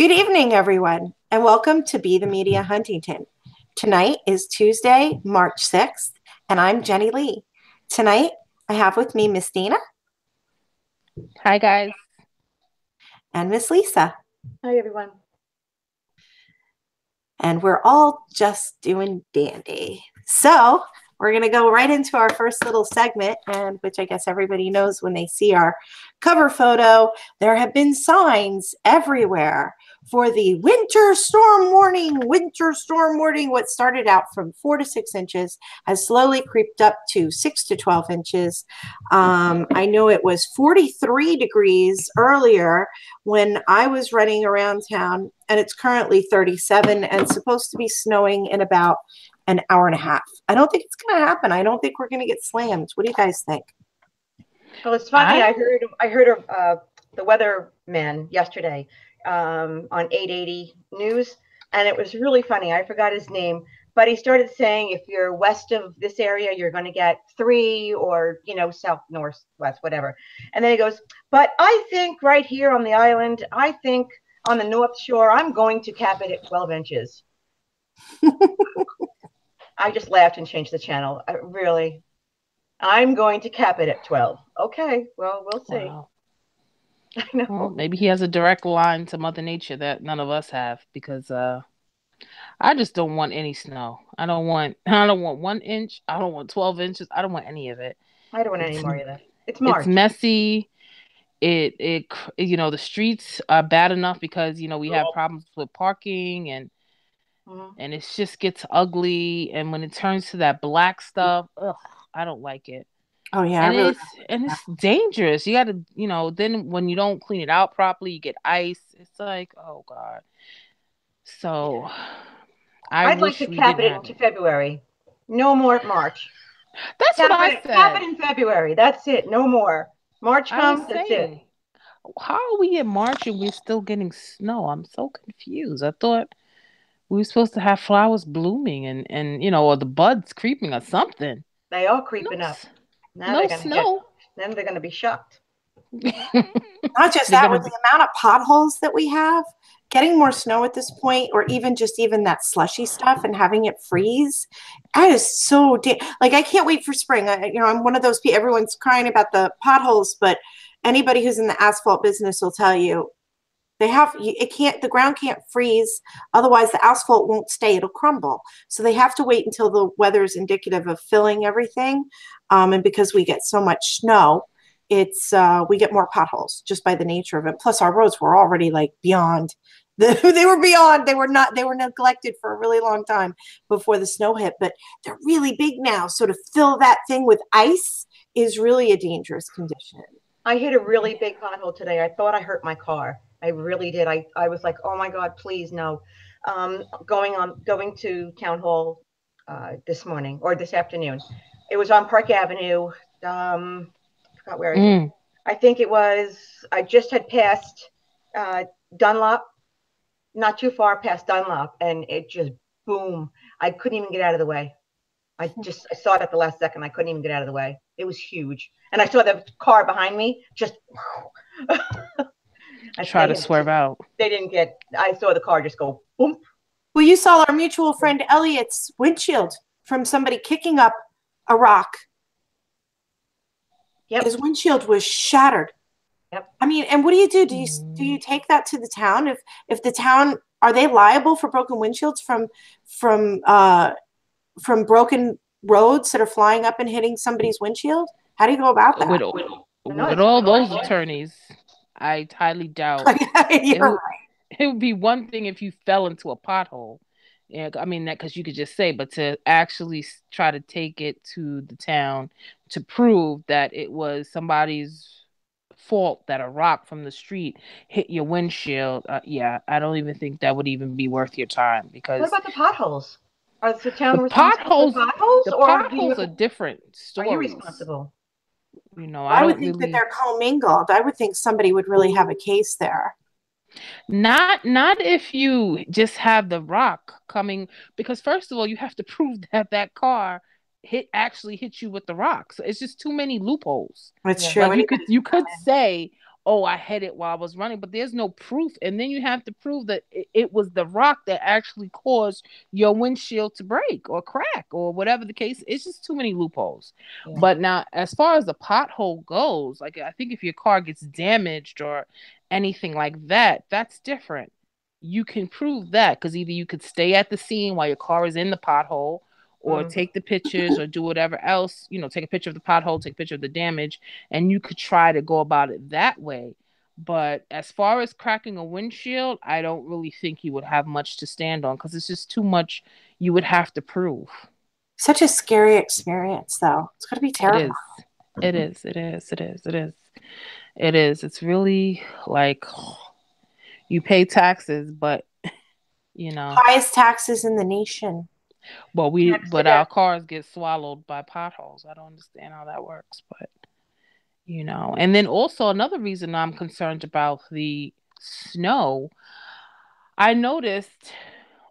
Good evening, everyone, and welcome to Be the Media Huntington. Tonight is Tuesday, March 6th, and I'm Jenny Lee. Tonight, I have with me Miss Dina Hi, guys. and Miss Lisa, Hi, everyone. and we're all just doing dandy. So, we're going to go right into our first little segment, and which I guess everybody knows when they see our cover photo. There have been signs everywhere for the winter storm warning. Winter storm warning. What started out from 4 to 6 inches has slowly creeped up to 6 to 12 inches. I know it was 43 degrees earlier when I was running around town, and it's currently 37 and supposed to be snowing in about an hour and a half. I don't think it's going to happen. I don't think we're going to get slammed. What do you guys think? Well, it's funny. I heard of the weatherman yesterday on 880 News, and it was really funny. I forgot his name, but he started saying if you're west of this area, you're going to get 3, or south, north, west, whatever. And then he goes, but I think right here on the island, I think on the North Shore, I'm going to cap it at 12 inches. I just laughed and changed the channel. Really. I'm going to cap it at 12. Okay, well, we'll see. Wow. I know. Well, maybe he has a direct line to Mother Nature that none of us have because I just don't want any snow. I don't want 1 inch. I don't want 12 inches. I don't want any of it. I don't want any It's more of that. It's it's March. messy. The streets are bad enough because we have problems with parking Mhm. and it just gets ugly, and when it turns to that black stuff, ugh, I don't like it. Oh, yeah, I And really. it's dangerous. You got to, then when you don't clean it out properly, you get ice. It's like, oh God. So I I'd like wish to we cap didn't it have to it. February. No more March. That's what I Cap it said. in February. That's it. No more. March I was comes, that's it. saying, how are we in March and we're still getting snow? I'm so confused. I thought we were supposed to have flowers blooming and or the buds creeping or something. They are No, creeping up. Now no they're gonna get snow. then they're gonna be shocked. Not just They're that, gonna with be. the amount of potholes that we have, getting more snow at this point, or even that slushy stuff and having it freeze, that is so like I can't wait for spring. I'm one of those people. Everyone's crying about the potholes, but anybody who's in the asphalt business will tell you it can't, the ground can't freeze, otherwise the asphalt won't stay, it'll crumble. So they have to wait until the weather is indicative of filling everything, and because we get so much snow, it's we get more potholes just by the nature of it. Plus our roads were already like beyond they were neglected for a really long time before the snow hit, but they're really big now, so to fill that thing with ice is really a dangerous condition. I hit a really big pothole today. I thought I hurt my car. I really did. I was like, oh my God, please no. Going to town hall this morning or this afternoon. It was on Park Avenue. I forgot where I think. Mm. I think it was. I just had passed uh, Dunlop, not too far past Dunlop, and it just boom. I couldn't even get out of the way. I saw it at the last second. I couldn't even get out of the way. It was huge, and I saw the car behind me just. Try to swerve out. They didn't get. I saw the car just go boom. Well, you saw our mutual friend Elliot's windshield from somebody kicking up a rock. Yep. His windshield was shattered. Yep. I mean, and what do you do? Do you take that to the town? If the town, are they liable for broken windshields from broken roads that are flying up and hitting somebody's windshield? How do you go about that? With No, with it's all federal. those attorneys, I highly doubt it You're would. right. It would be one thing if you fell into a pothole. Yeah, I mean that because you could just say, but to actually try to take it to the town to prove that it was somebody's fault that a rock from the street hit your windshield. Yeah, I don't even think that would even be worth your time What because about the potholes? Is the the town responsible for potholes, potholes, the or do you? potholes are different Are you stories. responsible? I I would don't think that really. they're commingled. I would think somebody would really have a case there. Not if you just have the rock coming, because first of all you have to prove that that car hit you with the rock. So it's just too many loopholes. It's Yeah. true. Like Anybody's you come could in. say, oh, I hit it while I was running, but there's no proof. And then you have to prove that it was the rock that actually caused your windshield to break or crack or whatever the case. It's just too many loopholes. Yeah. But now, as far as the pothole goes, like I think if your car gets damaged or anything like that, that's different. You can prove that because either you could stay at the scene while your car is in the pothole, or take the pictures or do whatever else, take a picture of the pothole, take a picture of the damage, and you could try to go about it that way. But as far as cracking a windshield, I don't really think you would have much to stand on because it's just too much you would have to prove. Such a scary experience, though. It's going to be terrible. It is. It is. It is. It is. It is. It's really like you pay taxes, but highest taxes in the nation. But our cars get swallowed by potholes. I don't understand how that works, but and then also another reason I'm concerned about the snow, I noticed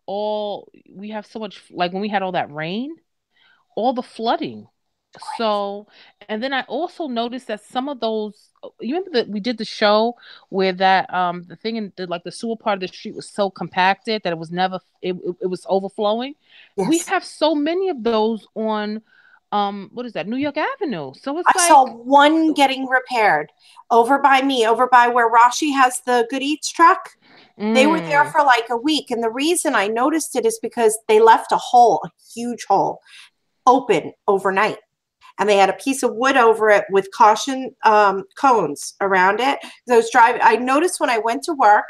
we have so much, like when we had all that rain, all the flooding. So, and then I also noticed that some of those, you remember that we did the show where that the thing in the sewer part of the street was so compacted that it was never it was overflowing. Yes. We have so many of those on what is that, New York Avenue. So it's I saw one getting repaired over by where Rashi has the Good Eats truck. They were there for like a week, and the reason I noticed it is because they left a huge hole open overnight, and they had a piece of wood over it with caution cones around it. So I noticed when I went to work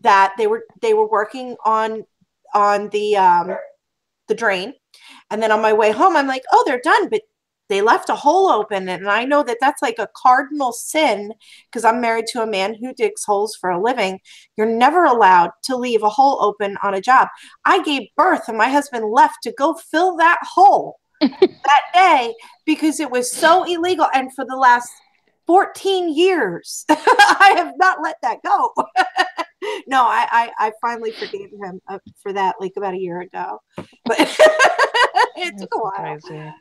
that they were working on the drain, and then on my way home I'm like, oh, they're done, but they left a hole open. And I know that that's like a cardinal sin because I'm married to a man who digs holes for a living. You're never allowed to leave a hole open on a job. I gave birth and my husband left to go fill that hole that day because it was so illegal. And for the last 14 years, I have not let that go. No, I finally forgave him for that like about a year ago. But it took a while. Crazy.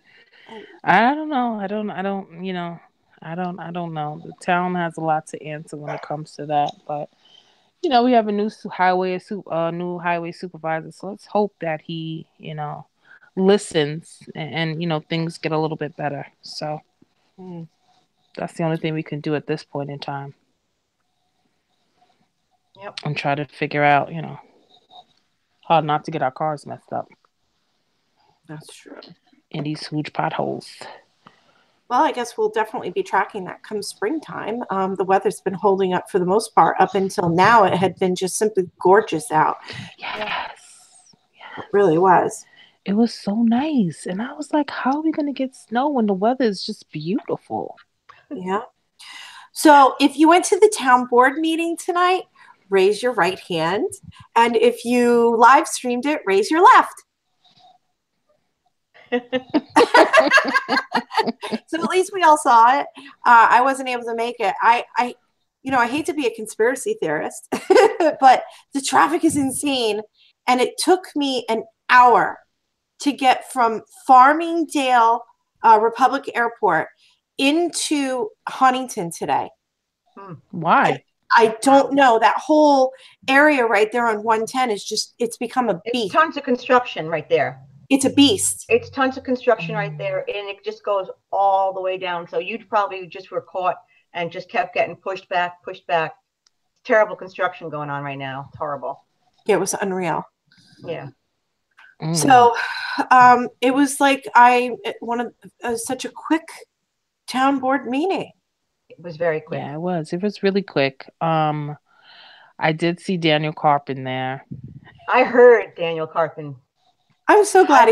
I don't know. I don't know. The town has a lot to answer when it comes to that, but we have a new highway supervisor, so let's hope that he, listens and things get a little bit better. So that's the only thing we can do at this point in time. Yep. And try to figure out, how not to get our cars messed up. That's true. In these huge potholes. Well, I guess we'll definitely be tracking that come springtime. The weather's been holding up for the most part. Up until now, it had been just simply gorgeous out. Yes. It really was. It was so nice. And I was like, how are we going to get snow when the weather is just beautiful? Yeah. So if you went to the town board meeting tonight, raise your right hand. And if you live streamed it, raise your left. So at least we all saw it. I wasn't able to make it. I hate to be a conspiracy theorist, but the traffic is insane. And it took me an hour to get from Farmingdale Republic Airport into Huntington today. Why? I don't know. That whole area right there on 110 it's become a beast. It's tons of construction right there. It's a beast. It's tons of construction right there, and it just goes all the way down. So you probably just were caught and just kept getting pushed back. Terrible construction going on right now. It's horrible. Yeah, it was unreal. Yeah. So it was like such a quick town board meeting. It was very quick. Yeah, it was. It was really quick. I did see Daniel Carpin there. I heard Daniel Carpin. I'm so glad.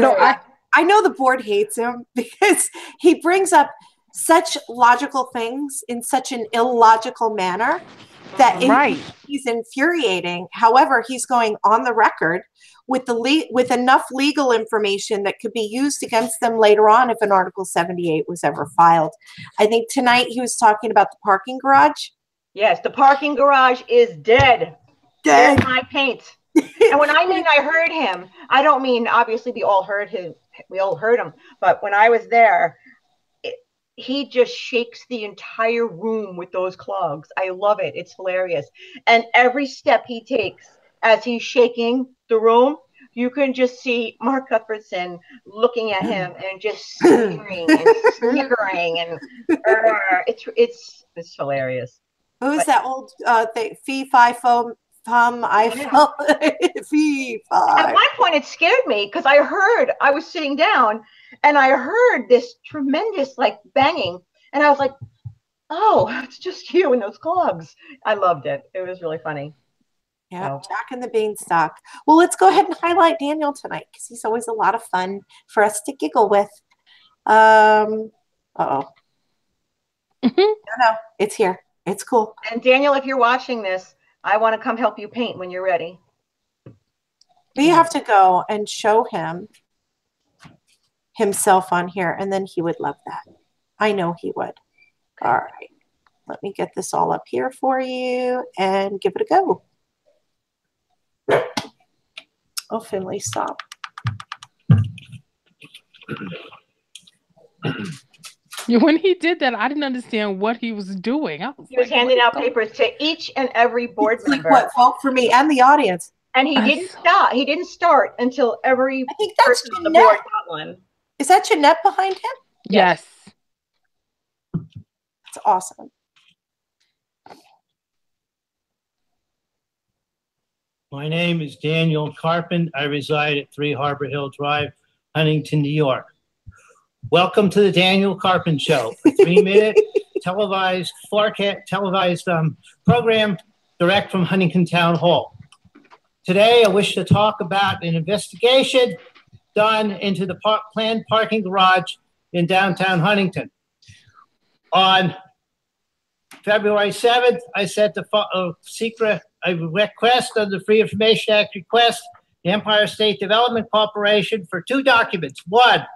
I know the board hates him because he brings up such logical things in such an illogical manner that he's infuriating. However, he's going on the record with enough legal information that could be used against them later on if an Article 78 was ever filed. I think tonight he was talking about the parking garage. Yes, the parking garage is dead. Dead. There's my paint. And when I heard him, I don't mean obviously we all heard him, but when I was there, he just shakes the entire room with those clogs. I love it. It's hilarious. And every step he takes as he's shaking the room, you can just see Mark Cuthbertson looking at him and just sneering and snickering, and it's hilarious. Who's that old thing? Fee, fi, fum, I felt fee, fi. At one point, it scared me because I was sitting down and I heard this tremendous like banging, and I was like, "Oh, it's just you and those clogs." I loved it. It was really funny. Yeah, Jack and the Beanstalk. Well, let's go ahead and highlight Daniel tonight because he's always a lot of fun for us to giggle with. No, it's here. It's cool. And Daniel, if you're watching this, I want to come help you paint when you're ready. We have to go and show him himself on here, and then he would love that. I know he would. All right. Let me get this all up here for you and give it a go. Oh, Finley, stop. When he did that, I didn't understand what he was doing. He was handing out papers to each and every board member. Like what, vote for me and the audience. And he didn't stop. He didn't start until every person on the board got one. Is that Jeanette behind him? Yes. That's awesome. My name is Daniel Carpin. I reside at 3 Harbor Hill Drive, Huntington, New York. Welcome to the Daniel Carpin Show, a 3-minute televised program direct from Huntington Town Hall. Today, I wish to talk about an investigation done into the planned parking garage in downtown Huntington. On February 7th, I sent a request under the Free Information Act request, the Empire State Development Corporation, for 2 documents. 1,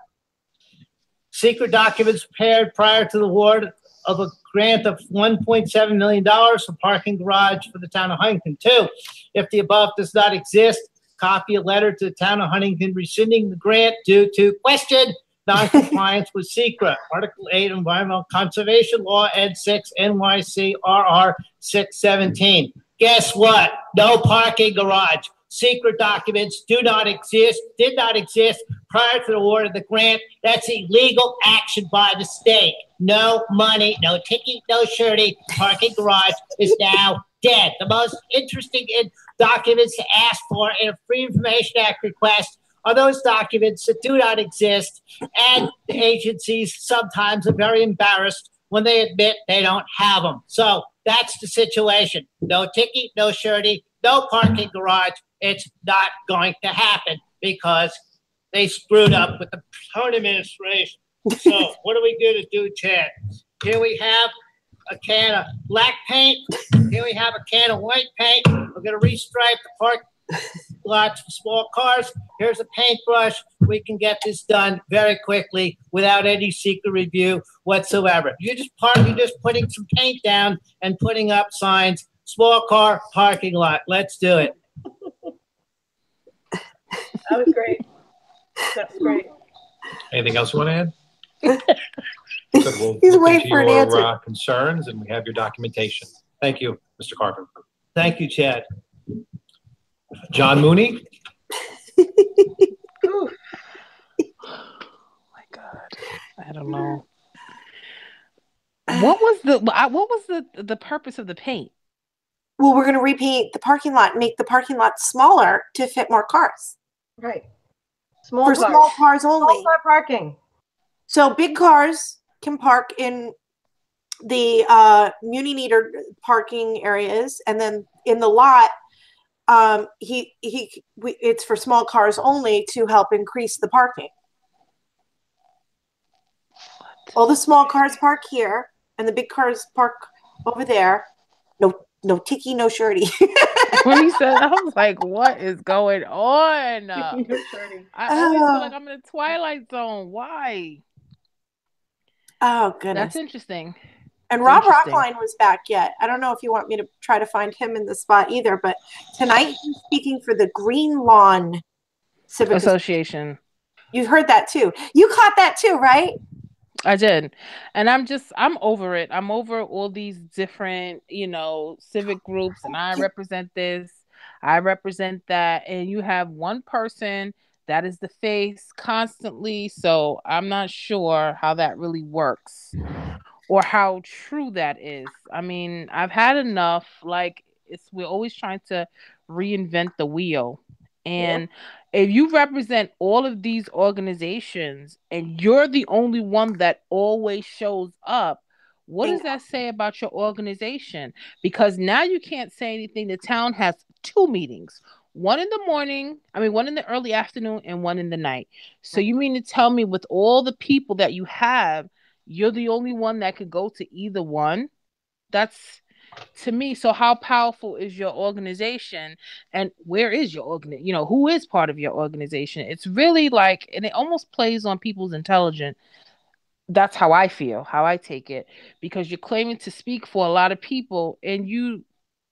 secret documents prepared prior to the award of a grant of $1.7 million for parking garage for the town of Huntington. 2, if the above does not exist, copy a letter to the town of Huntington rescinding the grant due to question non-compliance with secret. Article 8 Environmental Conservation Law, Ed 6 NYC RR 617. Guess what? No parking garage. Secret documents did not exist prior to the award of the grant. That's illegal action by the state. No money, no ticket, no surety. Parking garage is now dead. The most interesting documents to ask for in a Free Information Act request are those documents that do not exist, and the agencies sometimes are very embarrassed when they admit they don't have them. So that's the situation. No ticket, no surety, no parking garage. It's not going to happen because they screwed up with the town administration. So what are we going to do, Chad? Here we have a can of black paint. Here we have a can of white paint. We're going to restripe the park lots for small cars. Here's a paintbrush. We can get this done very quickly without any secret review whatsoever. You're just putting some paint down and putting up signs. Small car parking lot. Let's do it. That was great. That's great. Anything else you want to add? So He's waiting for an answer. Your concerns, and we have your documentation. Thank you, Mr. Carpenter. Thank you, Chad. John Mooney. Oh my God, I don't know. What was the purpose of the paint? Well, we're going to repaint the parking lot and make the parking lot smaller to fit more cars. Right. Small cars only. Small car parking. So big cars can park in the muni-meter parking areas, and then in the lot, it's for small cars only to help increase the parking. What? All the small cars park here, and the big cars park over there. No tiki, no surety. When he said, I was like, what is going on? I always feel like I'm in a Twilight Zone. Why? Oh, goodness. That's interesting. And Rob Rockline was back yet. I don't know if you want me to try to find him in the spot either, but tonight he's speaking for the Green Lawn Civic Association. You heard that too. You caught that too, right? I did. And I'm over it. I'm over all these different, civic groups, and I represent this, I represent that. And you have one person that is the face constantly. So I'm not sure how that really works or how true that is. I mean, I've had enough. Like, we're always trying to reinvent the wheel. Yeah. And if you represent all of these organizations and you're the only one that always shows up, what does that say about your organization? Because now you can't say anything. The town has two meetings. One in the morning, one in the early afternoon and one in the night. So Right. you mean to tell me with all the people that you have, you're the only one that could go to either one? That's to me. So how powerful is your organization, and where is your who is part of your organization? It's really like, and it almost plays on people's intelligence. That's how I feel, how I take it, because you're claiming to speak for a lot of people, and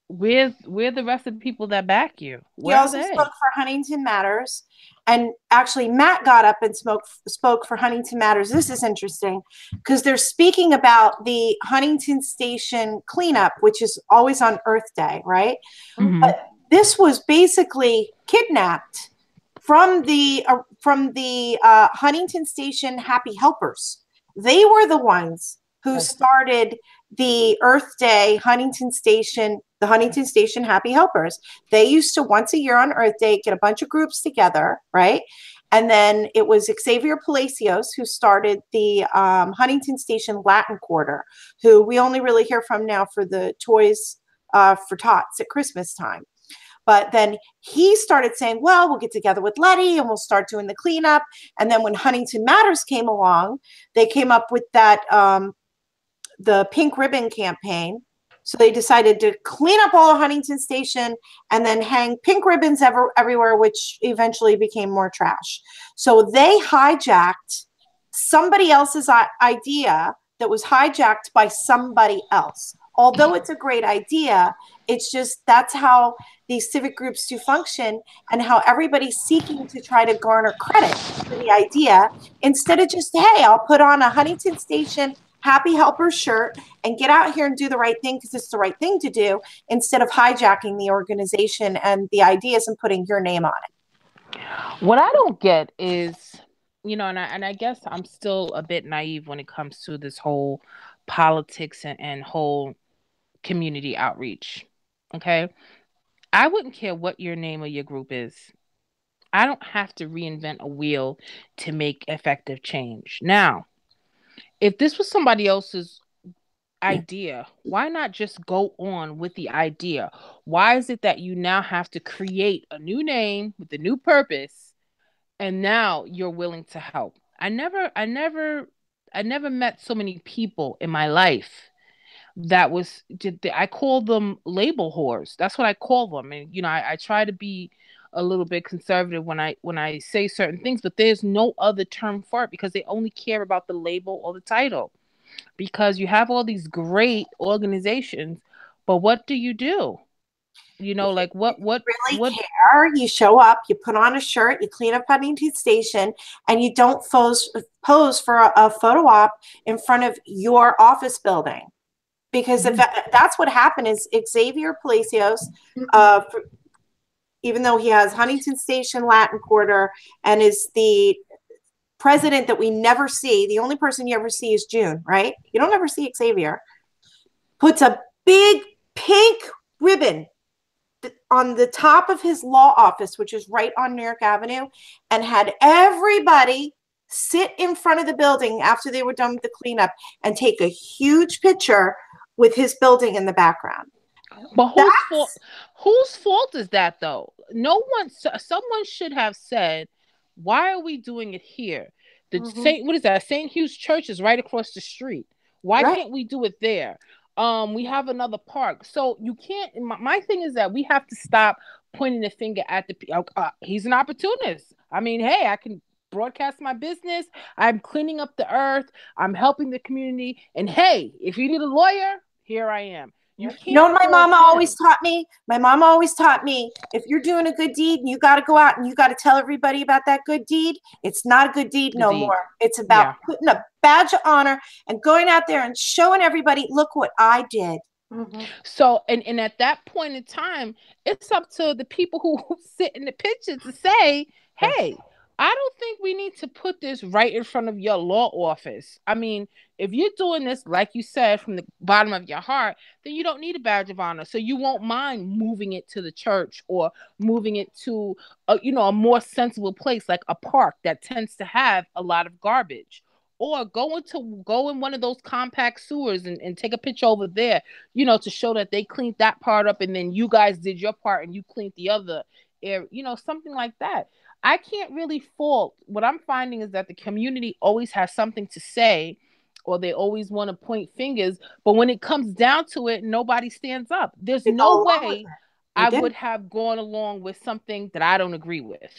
where's the rest of the people that back you? He Where are also spoke they? for Huntington Matters. And actually, Matt got up and spoke for Huntington Matters. This is interesting because they're speaking about the Huntington Station cleanup, which is always on Earth Day, right? Mm-hmm. But this was basically kidnapped from the Huntington Station Happy Helpers. They were the ones who started the Earth Day the Huntington Station Happy Helpers. They used to once a year on Earth Day get a bunch of groups together, right? And then it was Xavier Palacios who started the Huntington Station Latin Quarter, who we only really hear from now for the toys for tots at Christmas time. But then he started saying, well, we'll get together with Letty and we'll start doing the cleanup. And then when Huntington Matters came along, they came up with that the pink ribbon campaign. So they decided to clean up all of Huntington Station and then hang pink ribbons everywhere, which eventually became more trash. So they hijacked somebody else's idea that was hijacked by somebody else. Although it's a great idea, it's just that's how these civic groups do function, and how everybody's seeking to try to garner credit for the idea instead of just, hey, I'll put on a Huntington Station Happy Helper shirt and get out here and do the right thing because it's the right thing to do, instead of hijacking the organization and the ideas and putting your name on it. What I don't get is, and I guess I'm still a bit naive when it comes to this whole politics and whole community outreach. Okay. I wouldn't care what your name of your group is. I don't have to reinvent a wheel to make effective change. Now, if this was somebody else's idea, why not just go on with the idea? Why is it that you now have to create a new name with a new purpose, and now you're willing to help? I never met so many people in my life I call them label whores. That's what I call them. And I try to be a little bit conservative when I say certain things, but there's no other term for it, because they only care about the label or the title. Because you have all these great organizations, but what do? Like Really what care, you show up, you put on a shirt, you clean up Huntington Station, and you don't pose for a photo op in front of your office building. Because if that's what happened, is Xavier Palacios, even though he has Huntington Station Latin Quarter and is the president that we never see, the only person you ever see is June, right? You don't ever see Xavier. Puts a big pink ribbon on the top of his law office, which is right on New York Avenue, and had everybody sit in front of the building after they were done with the cleanup and take a huge picture with his building in the background. But whose fault is that, though? Someone should have said, why are we doing it here? What is that? St. Hugh's Church is right across the street. Why can't we do it there? We have another park. So you can't. My thing is that we have to stop pointing the finger at he's an opportunist. I mean, hey, I can broadcast my business. I'm cleaning up the earth. I'm helping the community. And hey, if you need a lawyer, here I am. You You know can't what my fault mama him. always taught me? My mama always taught me, if you're doing a good deed and you got to go out and you got to tell everybody about that good deed, it's not a good deed no more. It's about putting a badge of honor and going out there and showing everybody, look what I did. Mm-hmm. So, and at that point in time, it's up to the people who sit in the picture to say, hey, I don't think we need to put this right in front of your law office. I mean, if you're doing this, like you said, from the bottom of your heart, then you don't need a badge of honor. So you won't mind moving it to the church or moving it to a more sensible place like a park that tends to have a lot of garbage. Or go in one of those compact sewers and take a picture over there, to show that they cleaned that part up and then you guys did your part and you cleaned the other area, something like that. I can't really fault. What I'm finding is that the community always has something to say, or they always want to point fingers, but when it comes down to it, nobody stands up. There's no way I would have gone along with something that I don't agree with.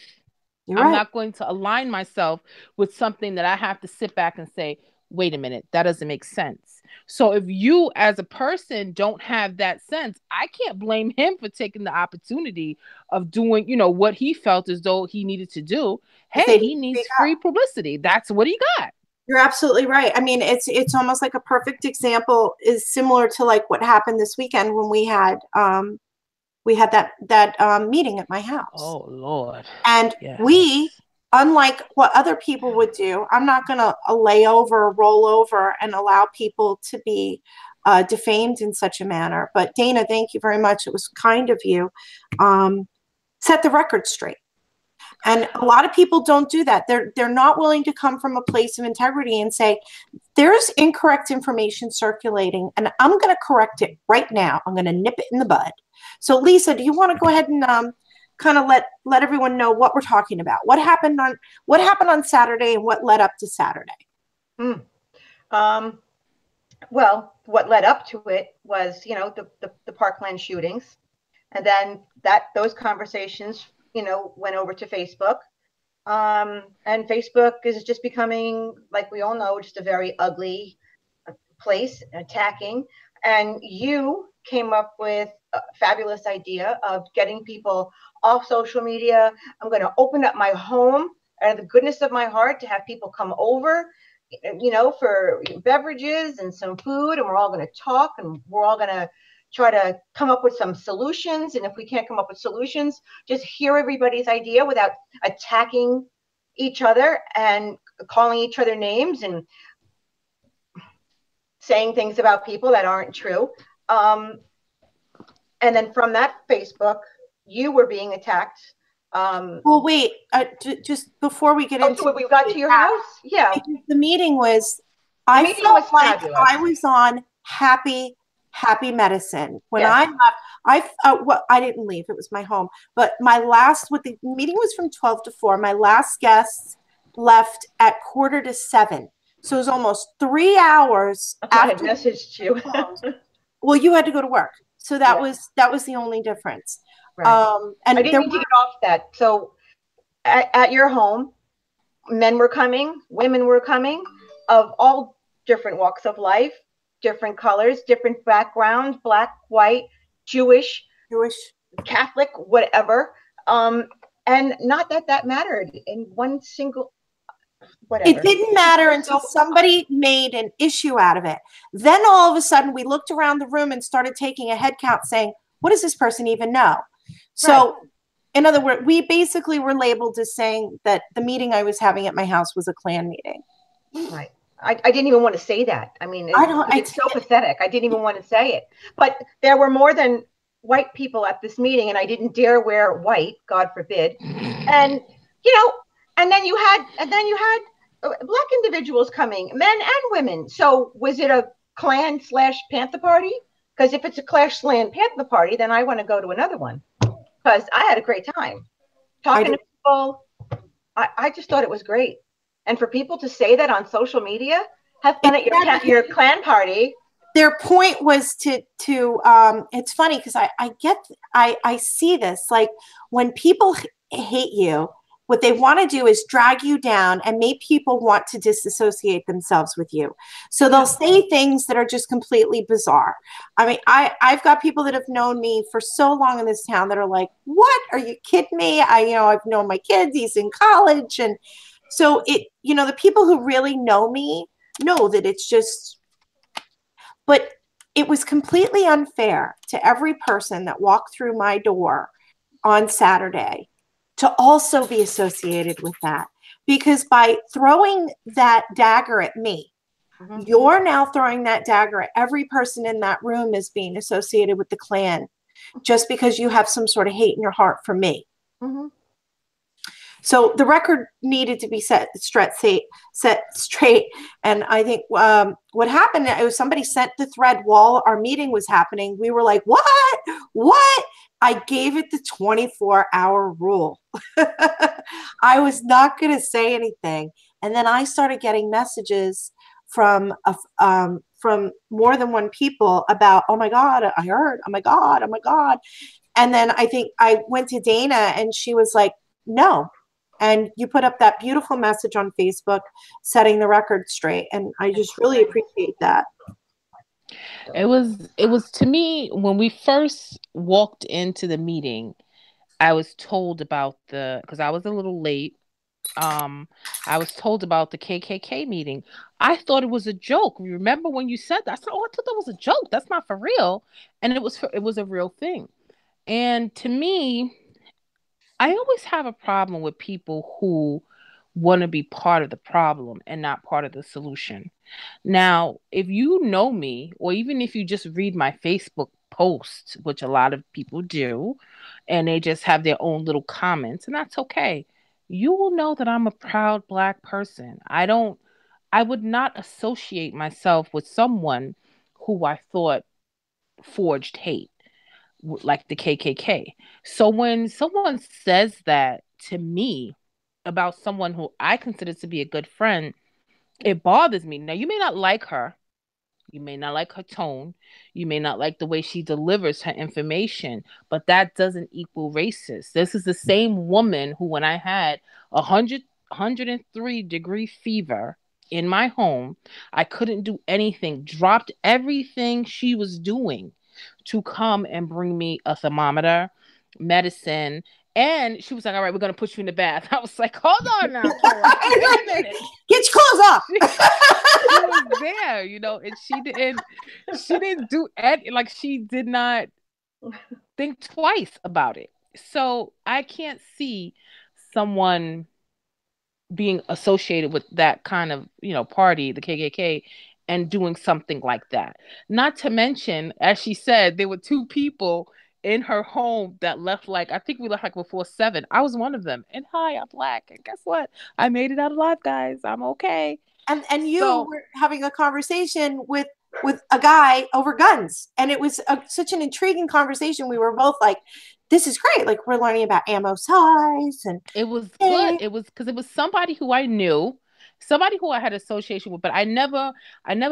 I'm not going to align myself with something that I have to sit back and say, wait a minute, that doesn't make sense. So if you as a person don't have that sense, I can't blame him for taking the opportunity of doing, what he felt as though he needed to do. Hey, he needs free publicity. That's what he got. You're absolutely right. I mean, it's almost like a perfect example is similar to like what happened this weekend when we had that meeting at my house. Oh, Lord. And we, unlike what other people would do, I'm not going to lay over, roll over, and allow people to be defamed in such a manner. But Dana, thank you very much. It was kind of you. Set the record straight. And a lot of people don't do that. They're not willing to come from a place of integrity and say, there's incorrect information circulating, and I'm going to correct it right now. I'm going to nip it in the bud. So, Lisa, do you want to go ahead and kind of let everyone know what we're talking about? What happened on Saturday and what led up to Saturday? Well, what led up to it was, the Parkland shootings, and then those conversations, went over to Facebook. And Facebook is just becoming, like we all know, just a very ugly place, attacking. And you came up with a fabulous idea of getting people off social media. I'm going to open up my home out of the goodness of my heart to have people come over, for beverages and some food. And we're all going to talk, and we're all going to try to come up with some solutions. And if we can't come up with solutions, just hear everybody's idea without attacking each other and calling each other names and saying things about people that aren't true. And then from that Facebook, you were being attacked. Well, wait, just before we get into we got to your house? Yeah. The meeting was, I felt like I was on happy medicine. When I left, I didn't leave. It was my home. But the meeting was from 12 to 4. My last guest left at 6:45. So it was almost 3 hours after I messaged you. Well, you had to go to work. So that was the only difference. Right. And I didn't need to get off that. So at your home, men were coming, women were coming of all different walks of life, different colors, different backgrounds, Black, white, Jewish, Catholic, whatever. And not that mattered in one single, whatever. It didn't matter until somebody made an issue out of it. Then all of a sudden we looked around the room and started taking a head count saying, what does this person even know? So in other words, we basically were labeled as saying that the meeting I was having at my house was a Klan meeting. Right. I didn't even want to say that. I mean, it's so pathetic. I didn't even want to say it. But there were more than white people at this meeting, and I didn't dare wear white, God forbid. And and then you had Black individuals coming, men and women. So was it a Klan/Panther party? Because if it's a Klan/Panther party, then I want to go to another one. Because I had a great time talking to people. I just thought it was great. And for people to say that on social media, have fun at your Klan party. Their point was to it's funny because I see this, like when people hate you, what they want to do is drag you down and make people want to disassociate themselves with you. So they'll say things that are just completely bizarre. I mean, I've got people that have known me for so long in this town that are like, what? Are you kidding me? I've known my kid, he's in college. And so the people who really know me know that it's just, but it was completely unfair to every person that walked through my door on Saturday to also be associated with that. Because by throwing that dagger at me, you're now throwing that dagger at every person in that room as being associated with the Klan, just because you have some sort of hate in your heart for me. So the record needed to be set straight. And I think what happened, it was somebody sent the thread while our meeting was happening. We were like, what? I gave it the 24-hour rule. I was not going to say anything. And then I started getting messages from more than one people about, oh my God, I heard, oh my God. And then I think I went to Dana and she was like, no. And you put up that beautiful message on Facebook, setting the record straight. And I just really appreciate that. It was to me, when we first walked into the meeting, I was told about because I was a little late. I was told about the KKK meeting. I thought it was a joke. Remember when you said that? I said, "Oh, I thought that was a joke. That's not for real." And it was a real thing. And to me, I always have a problem with people who want to be part of the problem and not part of the solution. Now, if you know me, or even if you just read my Facebook posts, which a lot of people do, and they just have their own little comments, and that's okay, you will know that I'm a proud Black person. I would not associate myself with someone who I thought forged hate, like the KKK. So when someone says that to me about someone who I consider to be a good friend, it bothers me. Now, you may not like her. You may not like her tone. You may not like the way she delivers her information, but that doesn't equal racist. This is the same woman who, when I had 103-degree fever in my home, I couldn't do anything, dropped everything she was doing to come and bring me a thermometer, medicine. And she was like, all right, we're going to put you in the bath. I was like, hold on now, Karen. Wait a minute. Get your clothes off. She was there, and she didn't do it. Like, she did not think twice about it. So I can't see someone being associated with that kind of, party, the KKK, and doing something like that. Not to mention, as she said, there were two people in her home that left, I think we left before 7. I was one of them. And hi, I'm Black. And guess what? I made it out alive, guys. I'm okay. And you were having a conversation with a guy over guns. And it was such an intriguing conversation. We were both like, this is great. Like, we're learning about ammo size. And it was good. It was because it was somebody who I knew, somebody who I had association with, but I never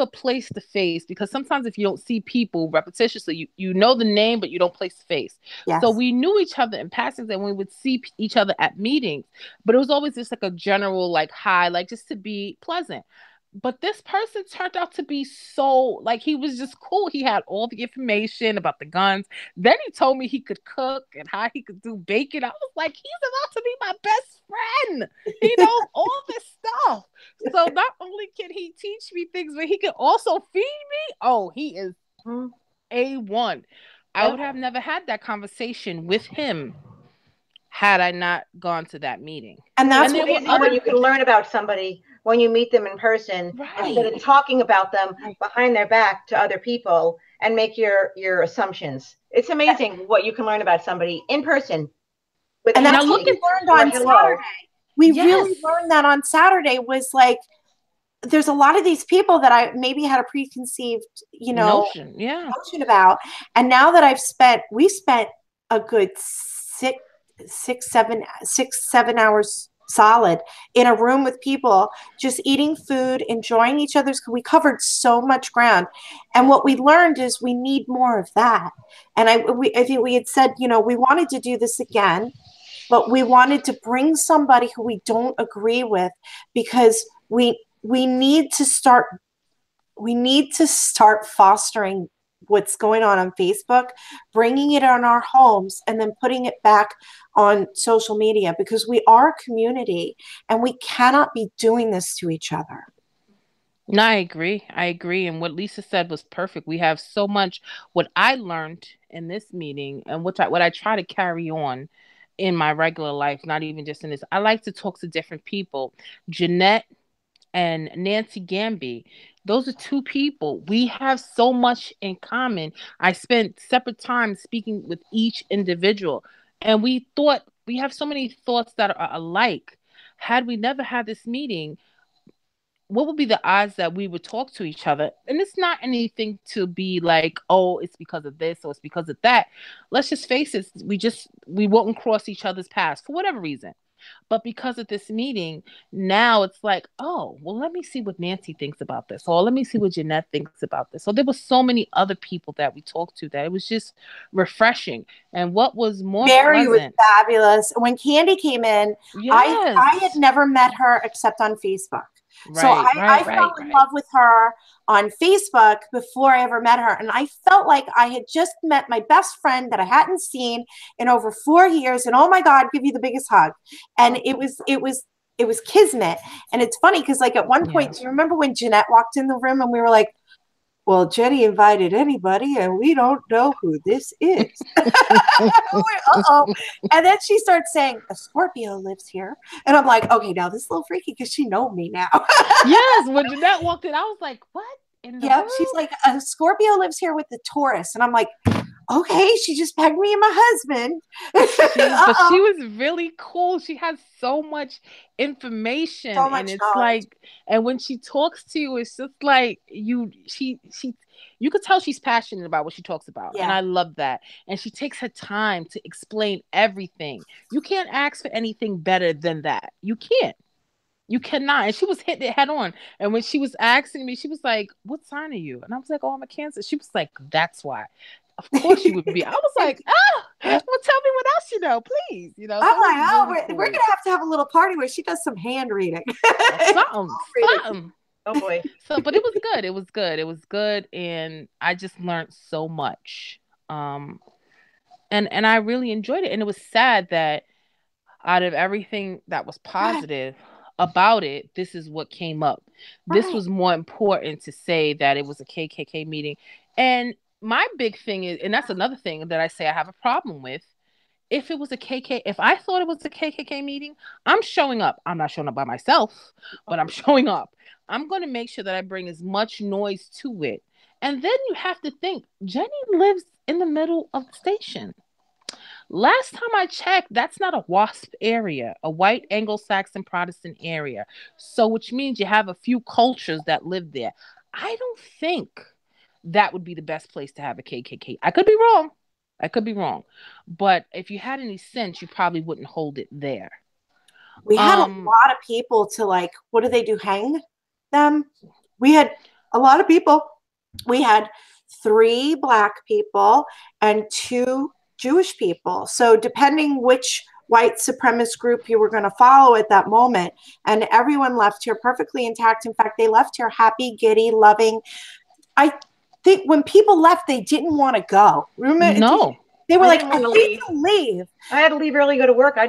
placed the face, because sometimes if you don't see people repetitiously, you know the name, but you don't place the face. Yes. So we knew each other in passing, and we would see each other at meetings, but it was always just like a general, hi, just to be pleasant. But this person turned out to be so, he was just cool. He had all the information about the guns. Then he told me he could cook and how he could do bacon. I was like, he's about to be my best friend. He knows all this stuff. So not only can he teach me things, but he can also feed me. Oh, he is A1. I would have never had that conversation with him had I not gone to that meeting. And that's amazing when you can learn about somebody when you meet them in person, instead of talking about them behind their back to other people and make your assumptions. It's amazing what you can learn about somebody in person. And that's what we learned on Saturday. We really learned that on Saturday, was there's a lot of these people that I maybe had a preconceived, notion about. And now that we spent a good 6-7 hours solid in a room with people, just eating food, enjoying each other's. We covered so much ground, and what we learned is we need more of that. And I think we had said, we wanted to do this again, but we wanted to bring somebody who we don't agree with, because we need to start fostering what's going on Facebook, bringing it on our homes, and then putting it back on social media, because we are a community and we cannot be doing this to each other. No, I agree. And what Lisa said was perfect. We have so much. What I learned in this meeting, and what I try to carry on in my regular life, not even just in this. I like to talk to different people. Jeanette and Nancy Gamby. Those are two people. We have so much in common. I spent separate times speaking with each individual, and we have so many thoughts that are alike. Had we never had this meeting, what would be the odds that we would talk to each other? And it's not anything to be like, oh, it's because of this or it's because of that. Let's just face it. We won't cross each other's paths for whatever reason. But because of this meeting, now it's like, oh, well, let me see what Nancy thinks about this. Or let me see what Jeanette thinks about this. So there were so many other people that we talked to that it was just refreshing. And what was more Mary pleasant, was fabulous. When Candy came in, yes. I had never met her except on Facebook. So I fell in love with her on Facebook before I ever met her. And I felt like I had just met my best friend that I hadn't seen in over 4 years. And oh my God, give you the biggest hug. And it was kismet. And it's funny because like at one point, do you remember when Jeanette walked in the room and we were like, well, Jenny invited anybody and we don't know who this is. Uh-oh. And then she starts saying, a Scorpio lives here. And I'm like, okay, now this is a little freaky because she knows me now. Yes, when Jeanette walked in, I was like, what? Yeah, she's like, a Scorpio lives here with the Taurus. And I'm like, okay, she just pegged me and my husband. But she was really cool. She has so much information, and it's knowledge. Like, and when she talks to you, it's just like you could tell she's passionate about what she talks about. Yeah. And I love that. And she takes her time to explain everything. You can't ask for anything better than that. You can't. You cannot. And she was hitting it head on. And when she was asking me, she was like, what sign are you? And I was like, oh, I'm a Cancer. She was like, that's why. Of course you would be. I was like, well, tell me what else you know, please. You know, I'm like, really we're going to have a little party where she does some hand reading. Something. Oh boy. But it was good. It was good. And I just learned so much. And I really enjoyed it. And it was sad that out of everything that was positive about it, this is what came up. Right. This was more important to say that it was a KKK meeting. And my big thing is, and that's another thing that I say I have a problem with. If I thought it was a KKK meeting, I'm showing up. I'm not showing up by myself, but I'm showing up. I'm going to make sure that I bring as much noise to it. And then you have to think, Jenny lives in the middle of the station. Last time I checked, that's not a WASP area, a white Anglo-Saxon Protestant area. So which means you have a few cultures that live there. I don't think that would be the best place to have a KKK. I could be wrong. But if you had any sense, you probably wouldn't hold it there. We had a lot of people to like, what do they do? Hang them? We had a lot of people. We had 3 Black people and 2 Jewish people. So depending which white supremacist group you were going to follow at that moment, and everyone left here perfectly intact. In fact, they left here happy, giddy, loving. I think when people left, they didn't want to go. Remember? No. They were like, I need to leave. I had to leave early, go to work. I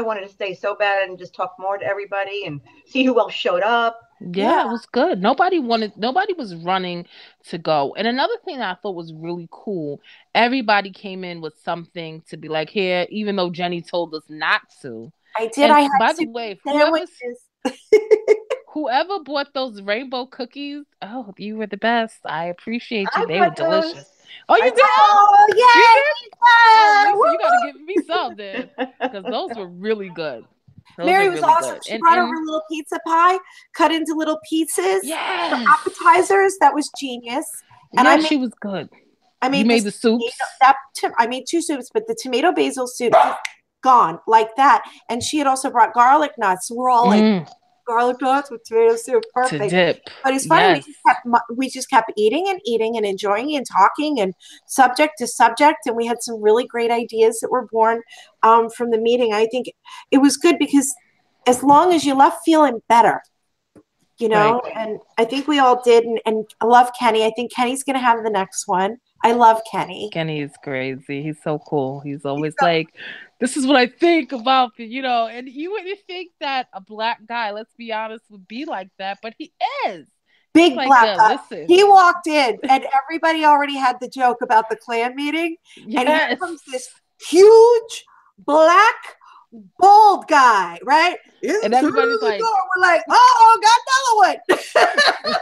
wanted to stay so bad and just talk more to everybody and see who else showed up. Yeah, it was good. Nobody was running to go. And another thing that I thought was really cool, everybody came in with something to be like, here, even though Jenny told us not to. I did. And by the way, whoever bought those rainbow cookies, oh, you were the best. I appreciate you. They were delicious. Oh, you did? Oh, yeah. Oh, Lisa, you got to give me some then, because those were really good. Mary was really awesome. Good. She brought over a little pizza pie, cut into little pieces for appetizers. That was genius. And she was good. I made the soups. I made 2 soups, but the tomato basil soup is gone like that. And she had also brought garlic nuts. We're all like, garlic knots with tomato soup, To perfect. dip. But it's funny, Yes. we just kept eating and eating and enjoying and talking and subject to subject, and we had some really great ideas that were born from the meeting. I think it was good because as long as you left feeling better, you know, Right. and I think we all did. And I love Kenny. I think Kenny's going to have the next one. I love Kenny. Kenny is crazy. He's so cool. He's always like, this is what I think about, you know, and you wouldn't think that a black guy, let's be honest, would be like that, but he is. Big He's like, black guy. listen. He walked in and everybody already had the joke about the Klan meeting. Yes. And here comes this huge, black, bold guy, right? And everybody's like, we're like, oh, got another one.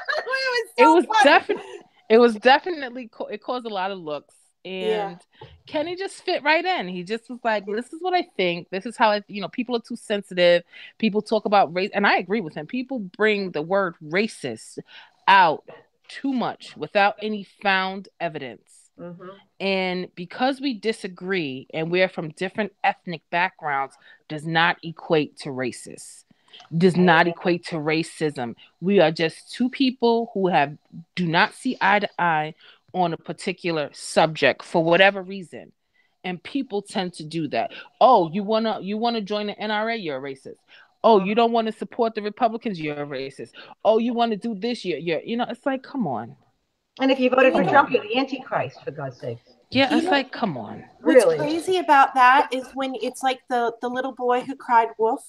It was definitely, it caused a lot of looks. And Yeah. Kenny just fit right in. He just was like, this is what I think. This is how I, you know, people are too sensitive. People talk about race. And I agree with him. People bring the word racist out too much without any found evidence. Mm-hmm. And because we disagree and we're from different ethnic backgrounds does not equate to racist. Does not equate to racism. We are just two people who do not see eye to eye on a particular subject for whatever reason. And people tend to do that. Oh, you wanna join the NRA, you're a racist. Oh, you don't want to support the Republicans, you're a racist. Oh, you want to do this, you're you know, it's like, come on. And if you voted for Trump, you're the Antichrist, for God's sakes. Yeah, it's like, come on. What's Really? crazy about that is when it's like the little boy who cried wolf.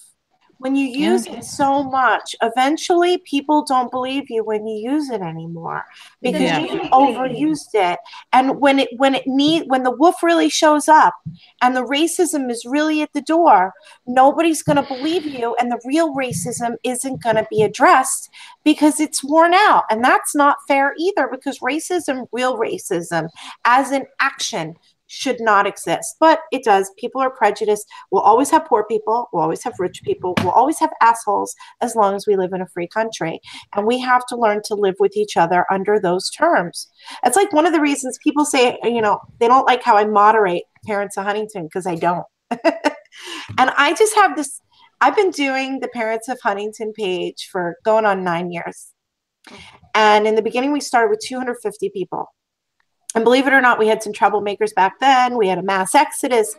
When you use it so much, eventually people don't believe you when you use it anymore because you overused it. And when the wolf really shows up and the racism is really at the door, nobody's going to believe you, and the real racism isn't going to be addressed because it's worn out. And that's not fair either, because racism, real racism, as an action, should not exist, but it does. People are prejudiced. We'll always have poor people. We'll always have rich people. We'll always have assholes as long as we live in a free country. And we have to learn to live with each other under those terms. It's like one of the reasons people say, you know, they don't like how I moderate Parents of Huntington, because I don't. And I just have this, I've been doing the Parents of Huntington page for going on 9 years. And in the beginning, we started with 250 people. And believe it or not, we had some troublemakers back then. We had a mass exodus.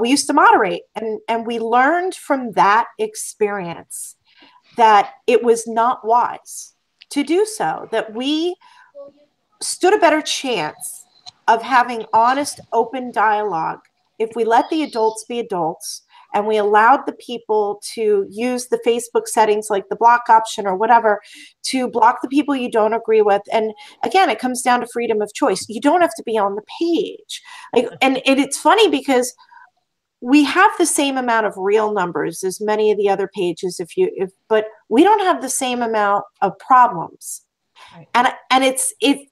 We used to moderate. And we learned from that experience that it was not wise to do so, that we stood a better chance of having honest, open dialogue if we let the adults be adults and we allowed the people to use the Facebook settings like the block option or whatever to block the people you don't agree with. And again, it comes down to freedom of choice. You don't have to be on the page. And it's funny because we have the same amount of real numbers as many of the other pages, but we don't have the same amount of problems. Right. And it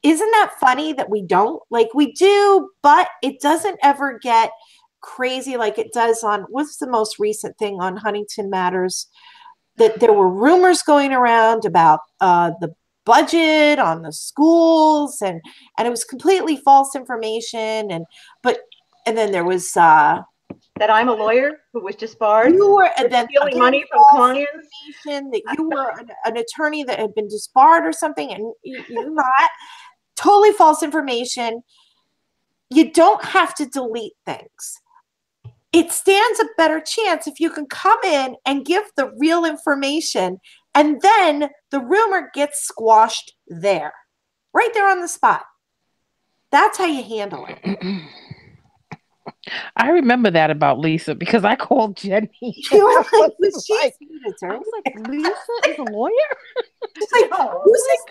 isn't that funny that we don't? Like, we do, but it doesn't ever get crazy like it does on, what's the most recent thing on Huntington Matters, that there were rumors going around about the budget on the schools, and it was completely false information, and then there was that I'm a lawyer who was disbarred. You were stealing money from clients. That you were an attorney that had been disbarred or something, and you're not. Totally false information. You don't have to delete things. It stands a better chance if you can come in and give the real information, and then the rumor gets squashed there, right there on the spot. That's how you handle it. I remember that about Lisa because I called Jenny. You were like, I was like, Lisa is a lawyer? She's like, who's this?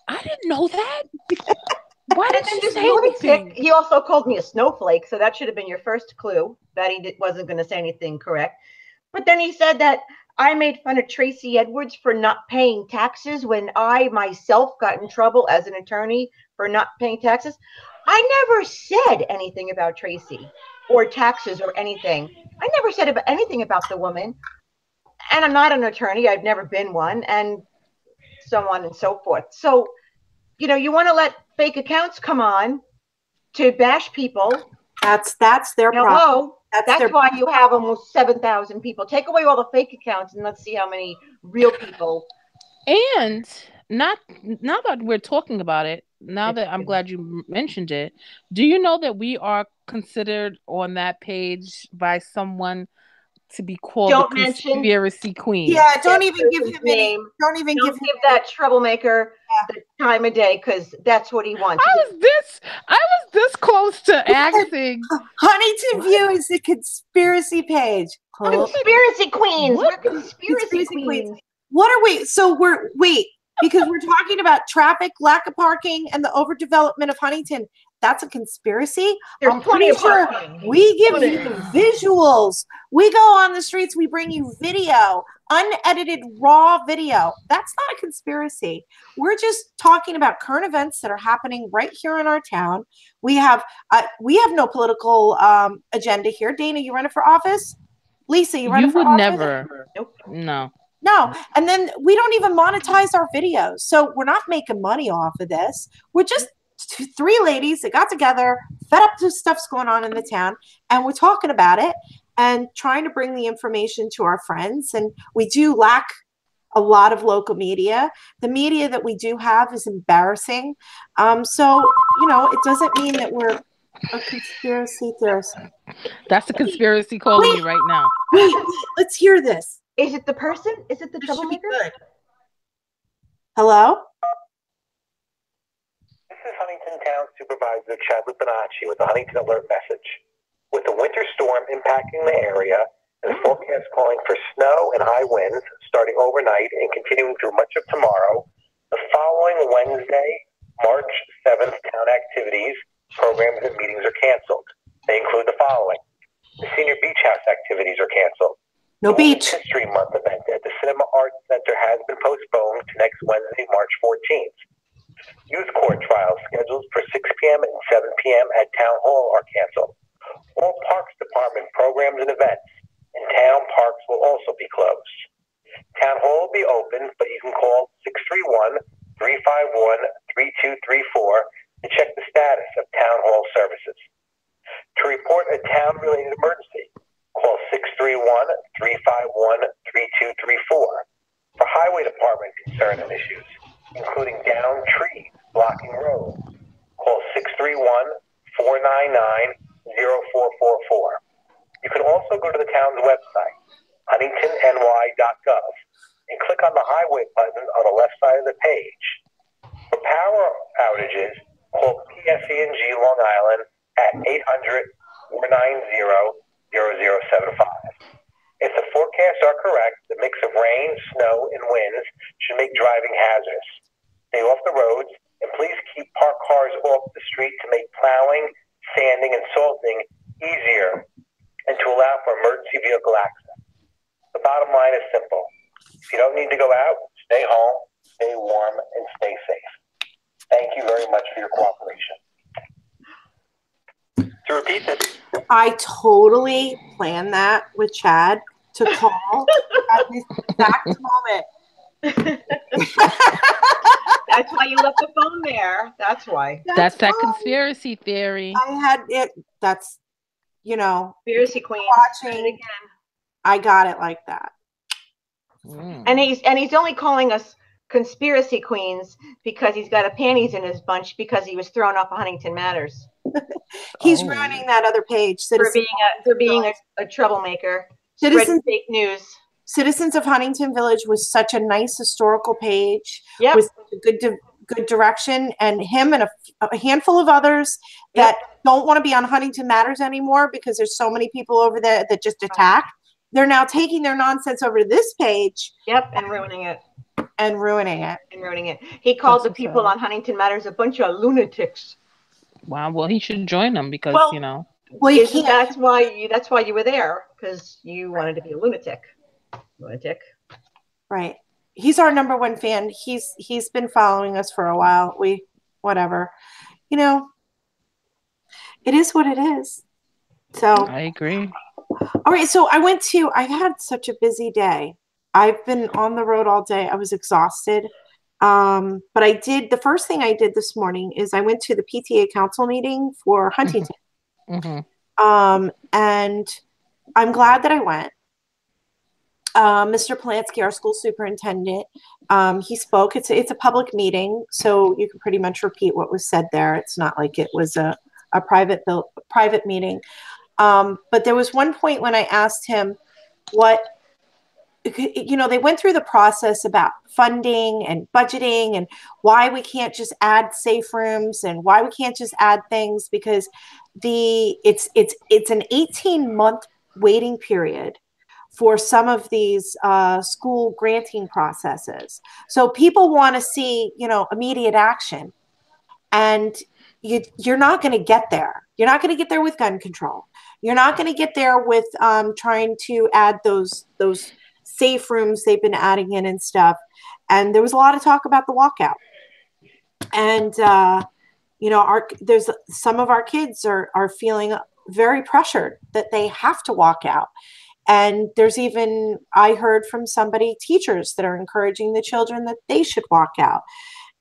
I didn't know that. Why did you say anything? He also called me a snowflake, so that should have been your first clue that he wasn't going to say anything correct. But then he said that I made fun of Tracy Edwards for not paying taxes when I myself got in trouble as an attorney for not paying taxes. I never said anything about Tracy or taxes or anything. I never said anything about the woman. And I'm not an attorney. I've never been one, and so on and so forth. So, you know, you want to let fake accounts come on to bash people. That's their problem. That's why you have almost 7,000 people. Take away all the fake accounts and let's see how many real people. And now that we're talking about it, now that I'm glad you mentioned it, do you know that we are considered on that page by someone to be called the conspiracy queen? Yeah, don't even give him name. Don't give that troublemaker the time of day, because that's what he wants. I was this close to asking. Huntington View is the conspiracy page. Conspiracy queens. We're conspiracy queens. What are we? So because we're talking about traffic, lack of parking, and the overdevelopment of Huntington. That's a conspiracy. There's plenty of parking. We give you visuals. We go on the streets. We bring you video, unedited, raw video. That's not a conspiracy. We're just talking about current events that are happening right here in our town. We have no political agenda here. Dana, you running for office? Lisa, you running for office? You would never. Nope. No. And then we don't even monetize our videos. So we're not making money off of this. We're just three ladies that got together, fed up to stuff's going on in the town, and we're talking about it and trying to bring the information to our friends. And we do lack a lot of local media. The media that we do have is embarrassing. So, it doesn't mean that we're a conspiracy theorist. That's a conspiracy calling you right now. Wait, let's hear this. Is it the person? Is it the troublemaker? Hello? This is Huntington Town Supervisor Chad Lupinacci with the Huntington Alert message. With the winter storm impacting the area and the forecast calling for snow and high winds starting overnight and continuing through much of tomorrow, the following Wednesday, March 7th, town activities, programs, and meetings are canceled. They include the following. The Senior Beach House activities are canceled. No beach. History Month event at the Cinema Arts Center has been postponed to next Wednesday, March 14th. Youth court trials scheduled for 6 p.m. and 7 p.m. at Town Hall are canceled. All Parks Department programs and events in town parks will also be closed. Town Hall will be open, but you can call 631-351-3234 to check the status of Town Hall services. To report a town-related emergency, call 631-351-3234. For Highway Department concerns and issues, including downed trees blocking roads, call 631-499-0444. You can also go to the town's website, huntingtonny.gov, and click on the Highway button on the left side of the page. For power outages, call PSE&G Long Island at 800-490-0075. If the forecasts are correct, the mix of rain, snow, and winds should make driving hazardous. Stay off the roads, and please keep parked cars off the street to make plowing, sanding, and salting easier and to allow for emergency vehicle access. The bottom line is simple. If you don't need to go out, stay home, stay warm, and stay safe. Thank you very much for your cooperation. To repeat this, I totally planned that with Chad to call at this exact moment. That's why you left the phone there. That's why. That's that conspiracy theory. I had it. That's, conspiracy queen. Watching again. I got it like that. And he's only calling us conspiracy queens because he's got a panties in his bunch because he was thrown off of Huntington Matters. He's ruining that other page. For being a troublemaker. Spreading fake news. Citizens of Huntington Village was such a nice historical page. Yep. With good direction, and him and a handful of others that don't want to be on Huntington Matters anymore because there's so many people over there that just attack. They're now taking their nonsense over to this page. Yep, and ruining it. He called the people on Huntington Matters a bunch of lunatics. Wow. Well, he should join them because Well, you can't. That's why you were there, because you wanted to be a lunatic. Right. He's our number one fan. He's been following us for a while. Whatever. It is what it is. So I agree. All right. So I had such a busy day. I've been on the road all day. I was exhausted. But the first thing I did this morning is I went to the PTA council meeting for Huntington. Mm-hmm. And I'm glad that I went. Mr. Polanski, our school superintendent, he spoke. It's a public meeting, so you can pretty much repeat what was said there. It's not like it was a private meeting. But there was one point when I asked him what, they went through the process about funding and budgeting and why we can't just add safe rooms and why we can't just add things, because it's an 18-month waiting period for some of these school granting processes. So people want to see, immediate action. And you're not going to get there. You're not going to get there with gun control. You're not going to get there with trying to add those safe rooms they've been adding in and stuff. And there was a lot of talk about the walkout. And there's some of our kids are feeling very pressured that they have to walk out. And there's even, I heard from teachers that are encouraging the children that they should walk out.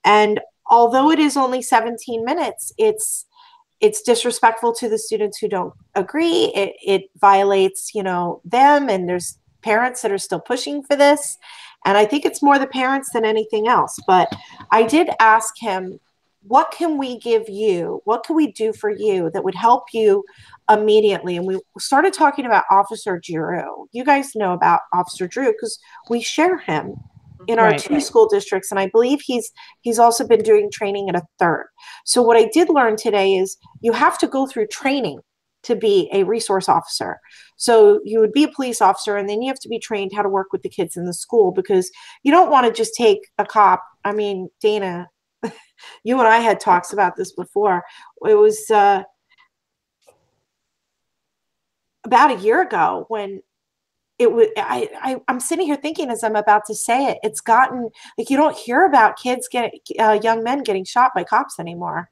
And although it is only 17 minutes, it's disrespectful to the students who don't agree. It violates, them, and there's parents that are still pushing for this. And I think it's more the parents than anything else. But I did ask him, what can we give you? What can we do for you that would help you immediately? And we started talking about Officer Drew. You guys know about Officer Drew because we share him in our two school districts. And I believe he's also been doing training at a third. So what I did learn today is you have to go through training to be a resource officer. So you would be a police officer, and then you have to be trained how to work with the kids in the school, because you don't want to just take a cop. I mean, Dana, you and I had talks about this before. It was about a year ago when it was, I'm sitting here thinking as I'm about to say it, it's gotten like you don't hear about kids young men getting shot by cops anymore.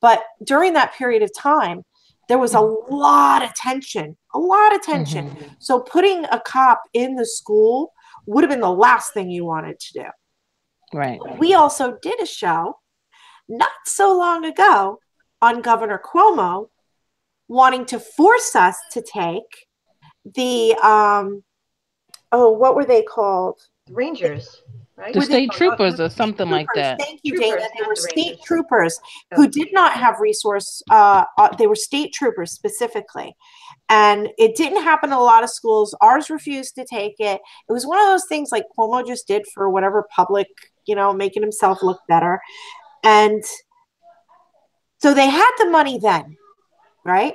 But during that period of time, there was a lot of tension. Mm-hmm. So putting a cop in the school would have been the last thing you wanted to do. Right. We also did a show not so long ago on Governor Cuomo wanting to force us to take the, what were they called? Rangers. Right? The state troopers or something like that. Thank you, Dana. They were state troopers who did not have resource. They were state troopers specifically. And it didn't happen in a lot of schools. Ours refused to take it. It was one of those things like Cuomo just did for whatever public, making himself look better. And so they had the money then, right?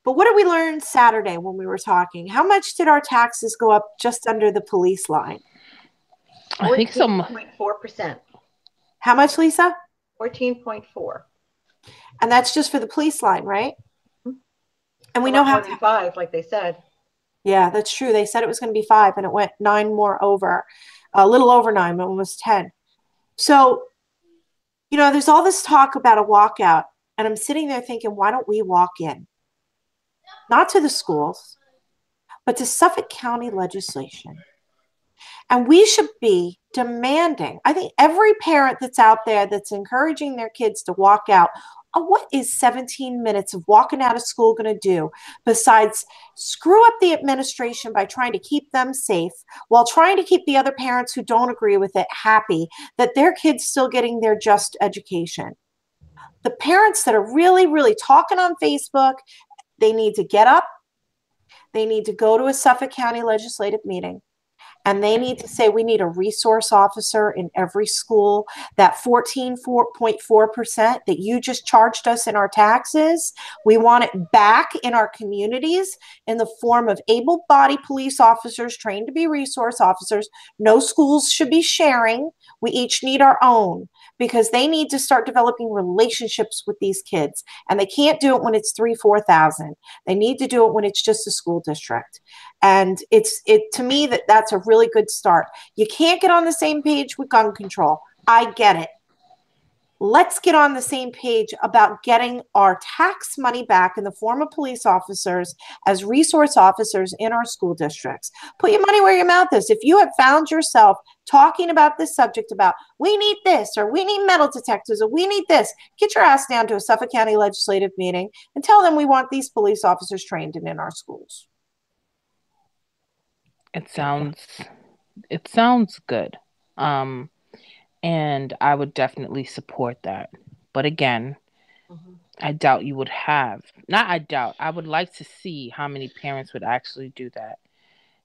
But what did we learn Saturday when we were talking? How much did our taxes go up just under the police line? I think 14.4%. How much, Lisa? 14.4. And that's just for the police line, right? Mm-hmm. And we know how 5, like they said. Yeah, that's true. They said it was going to be 5, and it went 9 more over, a little over 9, almost 10. So, there's all this talk about a walkout, and I'm sitting there thinking, why don't we walk in? Not to the schools, but to Suffolk County legislation. And we should be demanding, I think every parent that's out there that's encouraging their kids to walk out, what is 17 minutes of walking out of school going to do besides screw up the administration by trying to keep them safe while trying to keep the other parents who don't agree with it happy that their kid's still getting their just education? The parents that are really, really talking on Facebook, they need to get up. They need to go to a Suffolk County legislative meeting. And they need to say, we need a resource officer in every school. That 14.4% that you just charged us in our taxes, we want it back in our communities in the form of able-bodied police officers trained to be resource officers. No schools should be sharing. We each need our own, because they need to start developing relationships with these kids. And they can't do it when it's 3,000-4,000. They need to do it when it's just a school district. And to me, that's a really good start. You can't get on the same page with gun control. I get it. let's get on the same page about getting our tax money back in the form of police officers as resource officers in our school districts. Put your money where your mouth is. If you have found yourself talking about this subject about we need this or we need metal detectors or we need this, get your ass down to a Suffolk County legislative meeting and tell them we want these police officers trained in our schools. It sounds good. And I would definitely support that. But again, I doubt you would have. Not I doubt. I would like to see how many parents would actually do that.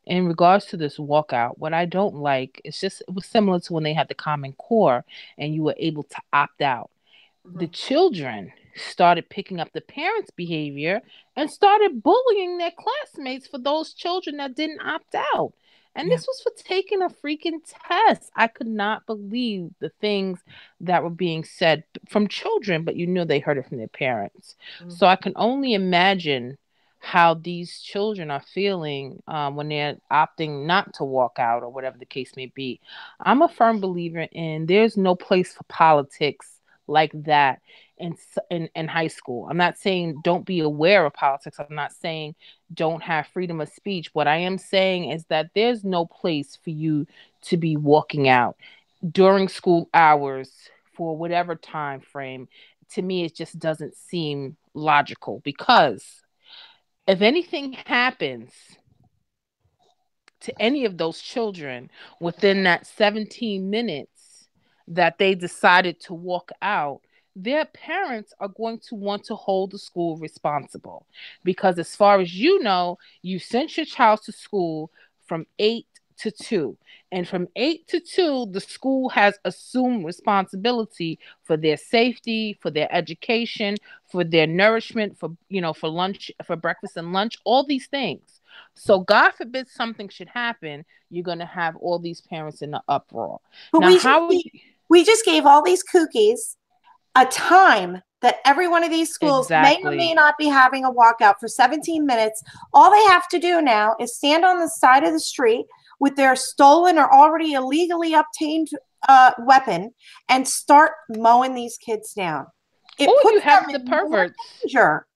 In regards to this walkout, what I don't like is just it was similar to when they had the Common Core and you were able to opt out. The children started picking up the parents' behavior and started bullying their classmates for those children that didn't opt out. And this was for taking a freaking test. I could not believe the things that were being said from children, but they heard it from their parents. So I can only imagine how these children are feeling when they're opting not to walk out or whatever the case may be. I'm a firm believer in there's no place for politics like that in high school. I'm not saying don't be aware of politics. I'm not saying don't have freedom of speech. What I am saying is that there's no place for you to be walking out during school hours for whatever time frame. To me, it just doesn't seem logical because if anything happens to any of those children within that 17 minutes that they decided to walk out, their parents are going to want to hold the school responsible. Because as far as you sent your child to school from 8 to 2. And from 8 to 2, the school has assumed responsibility for their safety, for their education, for their nourishment, for lunch, for breakfast and lunch, all these things. So God forbid something should happen, you're going to have all these parents in the uproar. But we just gave all these kookies a time that every one of these schools may or may not be having a walkout for 17 minutes. All they have to do now is stand on the side of the street with their stolen or already illegally obtained weapon and start mowing these kids down. You have the perverts. Danger.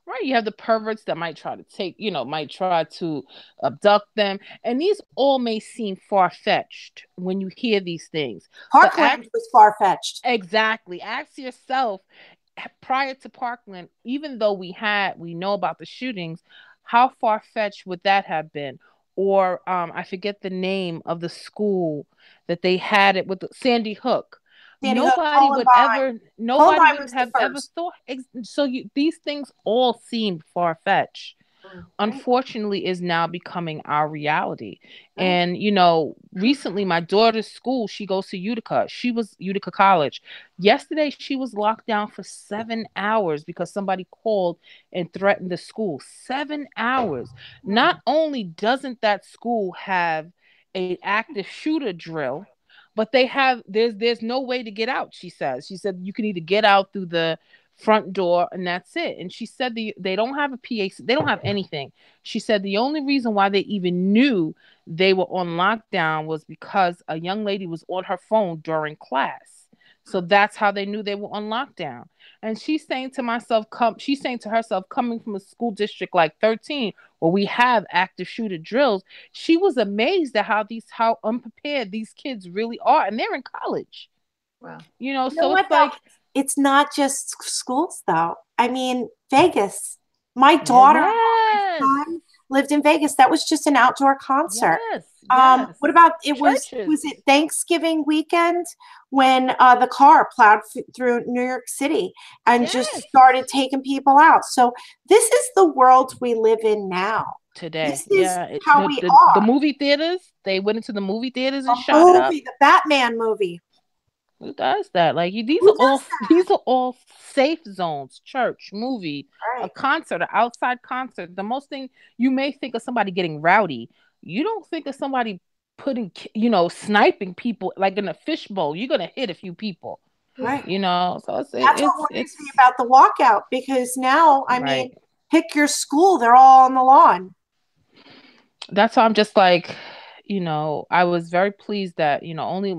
Right, you have the perverts that might try to abduct them. And these all may seem far-fetched when you hear these things. Parkland was far-fetched. Exactly. Ask yourself, prior to Parkland, even though we know about the shootings, how far-fetched would that have been? Or I forget the name of the school that they had it with Sandy Hook. Nobody would have ever thought. So these things all seem far-fetched. Unfortunately, is now becoming our reality. And recently my daughter's school, she goes to Utica College. Yesterday she was locked down for 7 hours because somebody called and threatened the school. 7 hours. Not only doesn't that school have an active shooter drill, but there's no way to get out. She said you can either get out through the front door and that's it. And she said they don't have a PA, they don't have anything. She said the only reason why they even knew they were on lockdown was because a young lady was on her phone during class. So that's how they knew they were on lockdown. And she's saying to herself, coming from a school district like 13, where we have active shooter drills, she was amazed at how unprepared these kids really are. And they're in college. Wow. So it's like, it's not just schools, though. I mean, Vegas. My daughter lived in Vegas. That was just an outdoor concert. Yes. What about was it Thanksgiving weekend when the car plowed through New York City and just started taking people out? So this is the world we live in now. Today, this is how we are. The movie theaters. They went into the movie theaters and shot it up. The Batman movie. Who does that? Like these are all safe zones. Church, movie, a concert, an outside concert. The most thing you may think of somebody getting rowdy. You don't think of somebody sniping people like in a fishbowl. You're gonna hit a few people, right? So that's what worries me about the walkout, because now I mean, pick your school. They're all on the lawn. That's why I'm just like, I was very pleased that only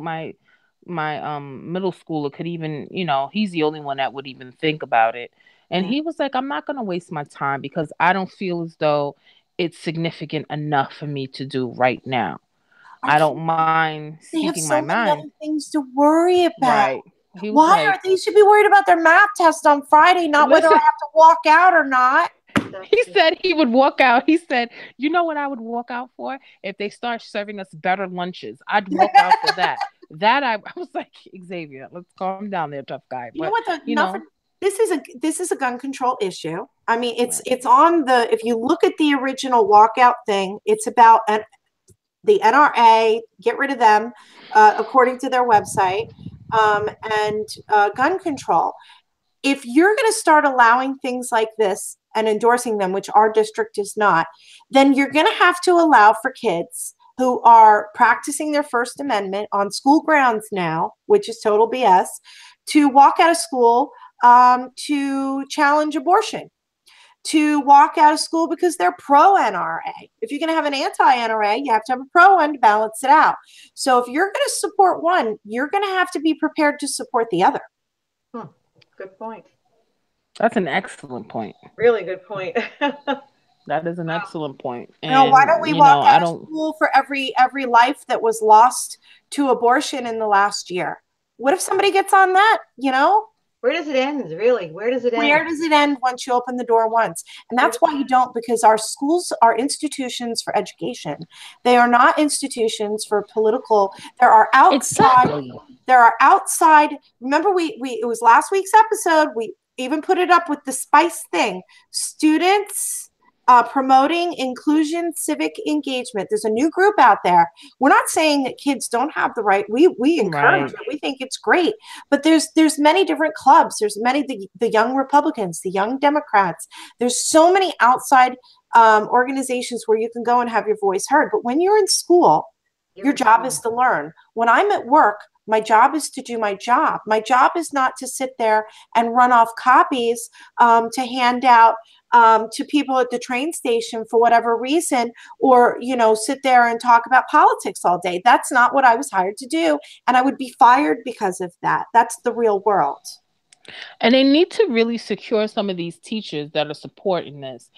middle schooler could even, he's the only one that would even think about it. And he was like, I'm not going to waste my time because I don't feel as though it's significant enough for me to do right now. I don't mind They have speaking my so many mind. other things to worry about. Right. He was Why like, are they should be worried about their math test on Friday, not whether I have to walk out or not? He said he would walk out. He said, you know what I would walk out for? If they start serving us better lunches, I'd walk out for that. I was like, Xavier, let's calm down there, tough guy. You know what? This is a gun control issue. I mean, it's on the. If you look at the original walkout thing, it's about the NRA. Get rid of them, according to their website, and gun control. If you're going to start allowing things like this and endorsing them, which our district is not, then you're going to have to allow for kids who are practicing their First Amendment on school grounds now, which is total BS, to walk out of school to challenge abortion, to walk out of school because they're pro-NRA. If you're going to have an anti-NRA, you have to have a pro one to balance it out. So if you're going to support one, you're going to have to be prepared to support the other. Good point. That's an excellent point. Really good point. That is an excellent point. And why don't we walk out of school for every life that was lost to abortion in the last year? What if somebody gets on that, Where does it end, really? Where does it end? Where does it end once you open the door once? And that's why you don't, because our schools are institutions for education. They are not institutions for political. There are outside. Exactly. There are outside. Remember, it was last week's episode. We even put it up with the SPICE thing. Students promoting inclusion, civic engagement. There's a new group out there. We're not saying that kids don't have the right. We encourage it. We think it's great. But there's many different clubs. There's many, the Young Republicans, the Young Democrats. There's so many outside organizations where you can go and have your voice heard. But when you're in school, your job is to learn. When I'm at work, my job is to do my job. My job is not to sit there and run off copies to hand out to people at the train station for whatever reason, or, sit there and talk about politics all day. That's not what I was hired to do. And I would be fired because of that. That's the real world. And they need to really secure some of these teachers that are supporting this.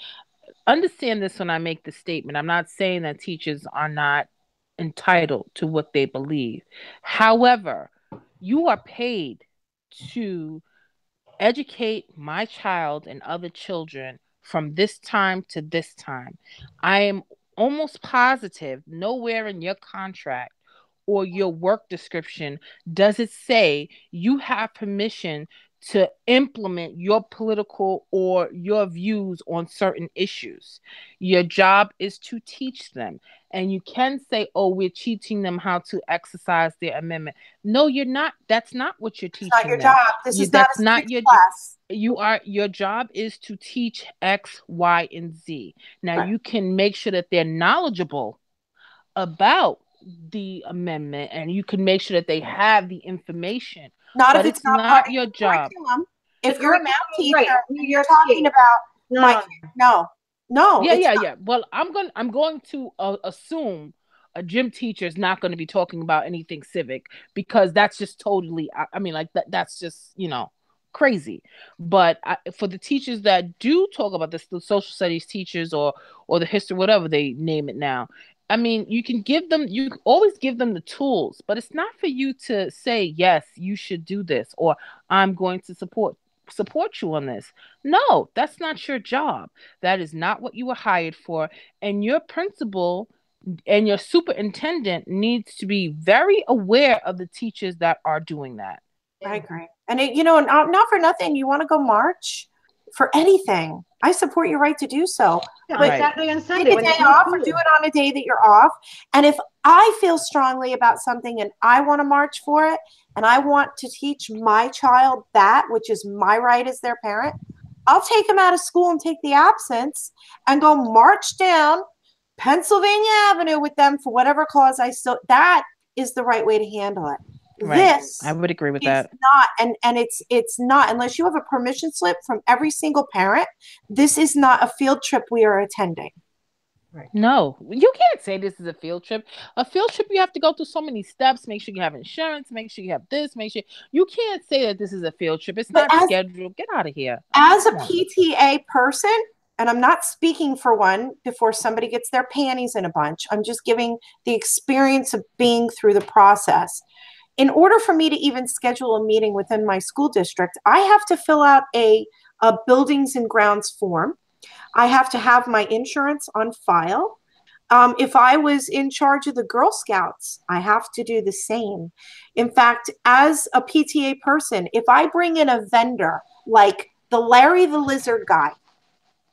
Understand this when I make the statement. I'm not saying that teachers are not entitled to what they believe. However, you are paid to educate my child and other children from this time to this time. I am almost positive nowhere in your contract or your work description does it say you have permission to implement your political or your views on certain issues. Your job is to teach them. And you can say, oh, we're teaching them how to exercise their amendment. No, you're not. That's not what you're teaching them. It's not your job. This is not your class. Your job is to teach X, Y, and Z. Now, you can make sure that they're knowledgeable about the amendment, and you can make sure that they have the information. Not if it's not your job. If you're a math teacher, you're talking about no. Yeah. Well, I'm going to assume a gym teacher is not going to be talking about anything civic, because that's just totally. I mean, like that's just crazy. But for the teachers that do talk about this, the social studies teachers or the history, whatever they name it now. I mean, you can always give them the tools, but it's not for you to say, yes, you should do this, or I'm going to support you on this. No, that's not your job. That is not what you were hired for. And your principal and your superintendent needs to be very aware of the teachers that are doing that. I agree. And not for nothing, you want to go march for anything. I support your right to do so. Yeah, but Saturday and Sunday, take a day off or do it on a day that you're off. And if I feel strongly about something and I want to march for it, and I want to teach my child that, which is my right as their parent, I'll take them out of school and take the absence and go march down Pennsylvania Avenue with them for whatever cause that is the right way to handle it. Right. I would agree with that. Not, and it's not, unless you have a permission slip from every single parent, this is not a field trip we are attending. Right. No, you can't say this is a field trip. A field trip, you have to go through so many steps. Make sure you have insurance. Make sure you have this. Make sure you can't say that this is a field trip. It's But not scheduled. Get out of here. as a Come on. PTA person, and I'm not speaking for one before somebody gets their panties in a bunch, I'm just giving the experience of being through the process. In order for me to even schedule a meeting within my school district, I have to fill out a buildings and grounds form. I have to have my insurance on file. If I was in charge of the Girl Scouts, I have to do the same. In fact, as a PTA person, if I bring in a vendor like the Larry the Lizard guy,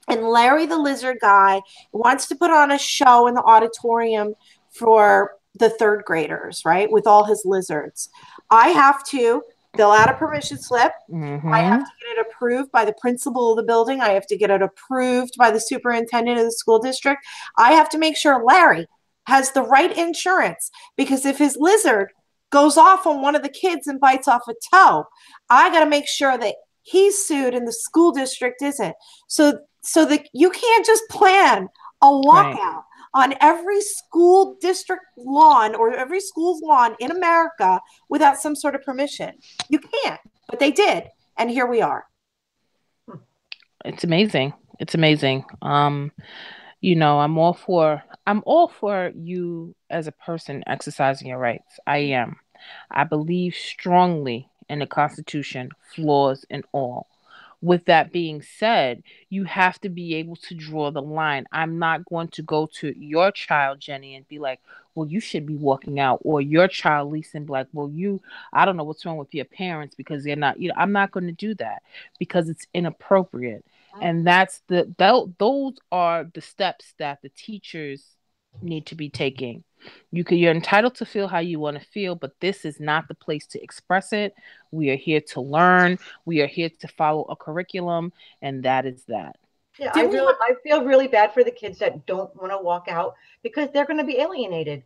and Larry the Lizard guy wants to put on a show in the auditorium for the third graders, right, with all his lizards, I have to fill out a permission slip. I have to get it approved by the principal of the building. I have to get it approved by the superintendent of the school district. I have to make sure Larry has the right insurance, because if his lizard goes off on one of the kids and bites off a toe, I got to make sure that he's sued and the school district isn't. So that you can't just plan a walkout on every school district lawn or every school's lawn in America without some sort of permission. You can't, but they did. And here we are. It's amazing. It's amazing. You know, I'm all for you as a person exercising your rights. I am. I believe strongly in the Constitution, flaws and all. With that being said, you have to be able to draw the line. I'm not going to go to your child, Jenny, and be like, well, you should be walking out, or your child, Lisa, and be like, well, I don't know what's wrong with your parents because they're not, I'm not going to do that because it's inappropriate. And those are the steps that the teachers need to be taking. You're entitled to feel how you want to feel, but this is not the place to express it. We are here to learn. We are here to follow a curriculum, and that is that. Yeah, I feel really bad for the kids that don't want to walk out because they're going to be alienated.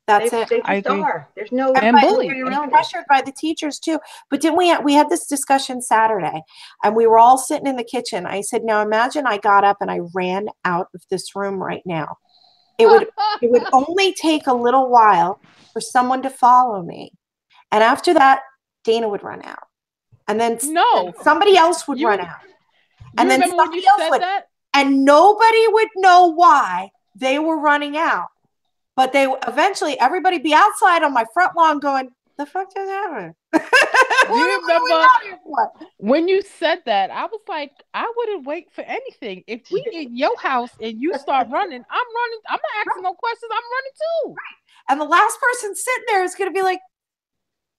That's They it. just are. There's no And bullied around pressured by the teachers too. But didn't we had this discussion Saturday, and we were all sitting in the kitchen. I said, now imagine I got up and I ran out of this room right now. It would only take a little while for someone to follow me. And after that, Dana would run out. And then somebody else would run out. And then somebody else would. That? And nobody would know why they were running out. But they eventually, everybody be outside on my front lawn going, the fuck just happened? You remember when you said that, I was like, I wouldn't wait for anything. If we in your house and you start running, I'm running. I'm not asking no questions. I'm running too. Right. And the last person sitting there is going to be like,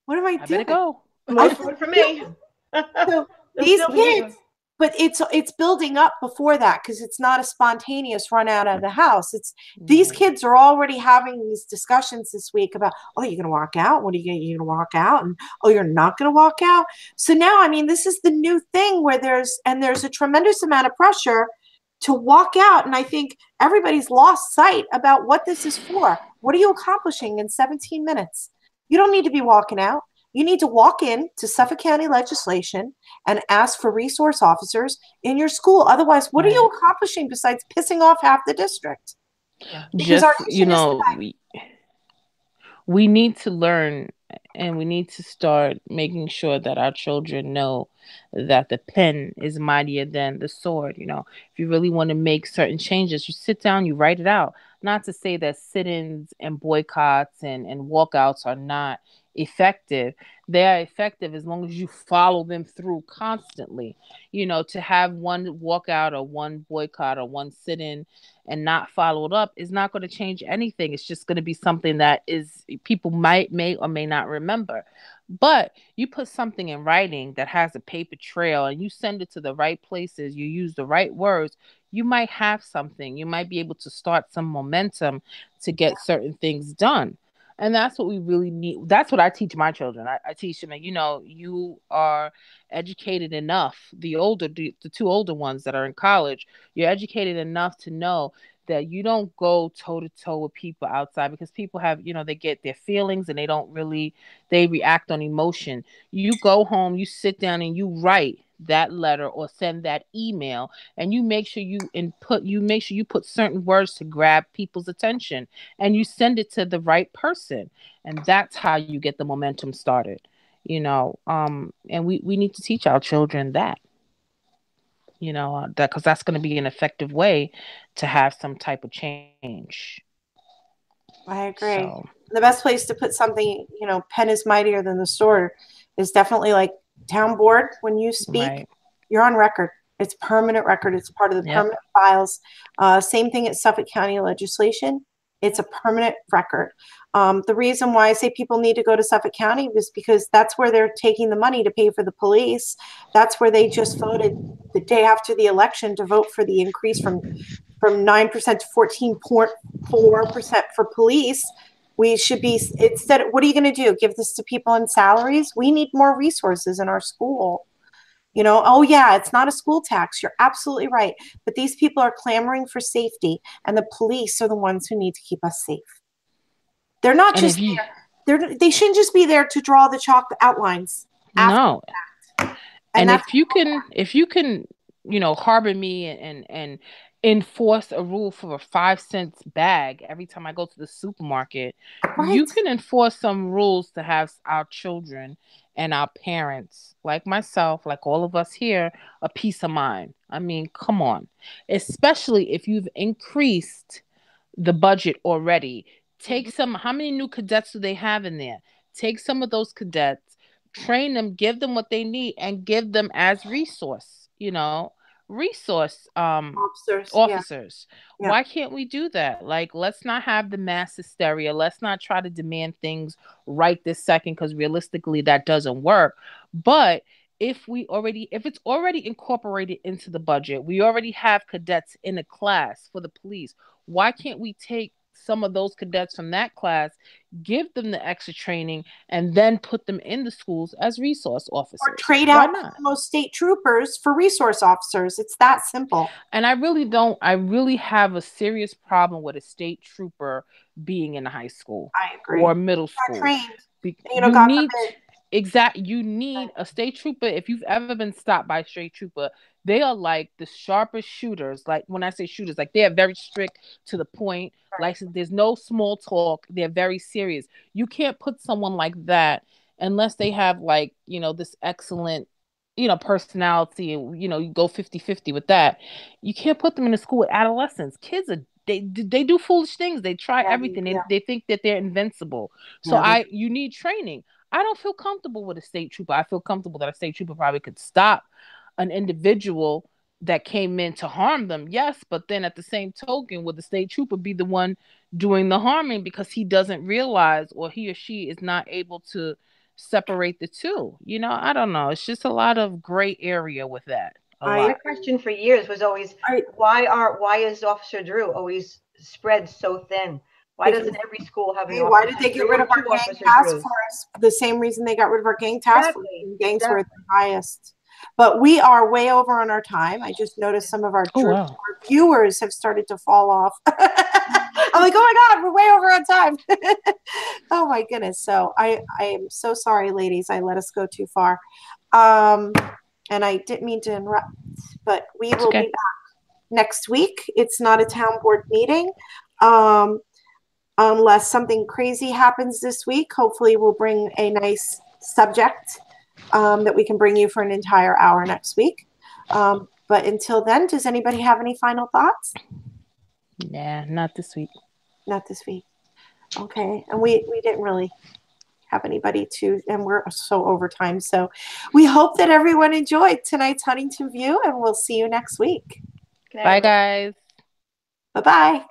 what am I doing? Better go. Most for me. So these kids, but it's building up before that, because it's not a spontaneous run out of the house. It's these kids are already having these discussions this week about, oh, you're going to walk out? What are you going to walk out? And oh, you're not going to walk out? So now, I mean, this is the new thing where there's a tremendous amount of pressure to walk out. And I think everybody's lost sight about what this is for. What are you accomplishing in 17 minutes? You don't need to be walking out. You need to walk in to Suffolk County legislation and ask for resource officers in your school. Otherwise, what are you accomplishing besides pissing off half the district? Because we need to learn, and we need to start making sure that our children know that the pen is mightier than the sword. If you really want to make certain changes, you sit down, you write it out. Not to say that sit-ins and boycotts and walkouts are not effective. They are effective as long as you follow them through constantly. To have one walkout or one boycott or one sit-in and not followed up is not going to change anything. It's just going to be something that is people may or may not remember. But you put something in writing that has a paper trail and you send it to the right places, you use the right words, you might have something. You might be able to start some momentum to get certain things done. And that's what we really need. That's what I teach my children. I teach them, you are educated enough. The two older ones that are in college, you're educated enough to know that you don't go toe to toe with people outside, because people have, they get their feelings and they react on emotion. You go home, you sit down and you write that letter or send that email, and you make sure you put certain words to grab people's attention, and you send it to the right person, and that's how you get the momentum started. And we need to teach our children that, that because that's going to be an effective way to have some type of change. I agree. So, the best place to put something, pen is mightier than the sword, is definitely like town board. When you speak, right. you're on record. It's permanent record. It's part of the permanent files. Same thing at Suffolk County legislation. It's a permanent record. The reason why I say people need to go to Suffolk County is because that's where they're taking the money to pay for the police. That's where they just voted the day after the election to vote for the increase from 9% to 14.4% for police. We should be, instead, what are you going to do? Give this to people in salaries? We need more resources in our school. Oh yeah, it's not a school tax. You're absolutely right. But these people are clamoring for safety, and the police are the ones who need to keep us safe. They're not just there. They shouldn't just be there to draw the chalk outlines. No. And if you can, harbor me and enforce a rule for a 5-cent bag every time I go to the supermarket, you can enforce some rules to have our children and our parents, like myself, like all of us here, a peace of mind. I mean, come on. Especially if you've increased the budget already. Take how many new cadets do they have in there? Take some of those cadets, train them, give them what they need, and give them as resource officers. Yeah. Why can't we do that? Like, let's not have the mass hysteria. Let's not try to demand things right this second, because realistically that doesn't work. But if it's already incorporated into the budget, we already have cadets in a class for the police. Why can't we take some of those cadets from that class, give them the extra training, and then put them in the schools as resource officers? Or trade out most state troopers for resource officers. It's that simple. And I really have a serious problem with a state trooper being in high school. I agree. Or middle school. Trained. You need a state trooper. If you've ever been stopped by a state trooper, they are like the sharpest shooters. Like, when I say shooters, like, they are very strict to the point. Like, there's no small talk. They're very serious. You can't put someone like that unless they have, like, this excellent, personality. You go 50-50 with that. You can't put them in a school with adolescents. Kids they do foolish things. They try everything. They think that they're invincible. So you need training. I don't feel comfortable with a state trooper. I feel comfortable that a state trooper probably could stop an individual that came in to harm them. Yes, but then at the same token, would the state trooper be the one doing the harming because he doesn't realize, or he or she is not able to separate the two? I don't know. It's just a lot of gray area with that. My question for years was always, why is Officer Drew always spread so thin? Why doesn't every school have an officer? Why did they get rid of our gang task force? The same reason they got rid of our gang task force. Gangs were at the highest. But we are way over on our time. I just noticed some of our viewers have started to fall off. I'm like, oh my God, we're way over on time. Oh my goodness. So I am so sorry, ladies. I let us go too far. And I didn't mean to interrupt, but we will be back next week. It's not a town board meeting. Unless something crazy happens this week, hopefully we'll bring a nice subject that we can bring you for an entire hour next week. But until then, does anybody have any final thoughts? Nah, not this week. Not this week. Okay. And we didn't really have anybody and we're so over time. So we hope that everyone enjoyed tonight's Huntington View, and we'll see you next week. Bye, guys. Bye-bye.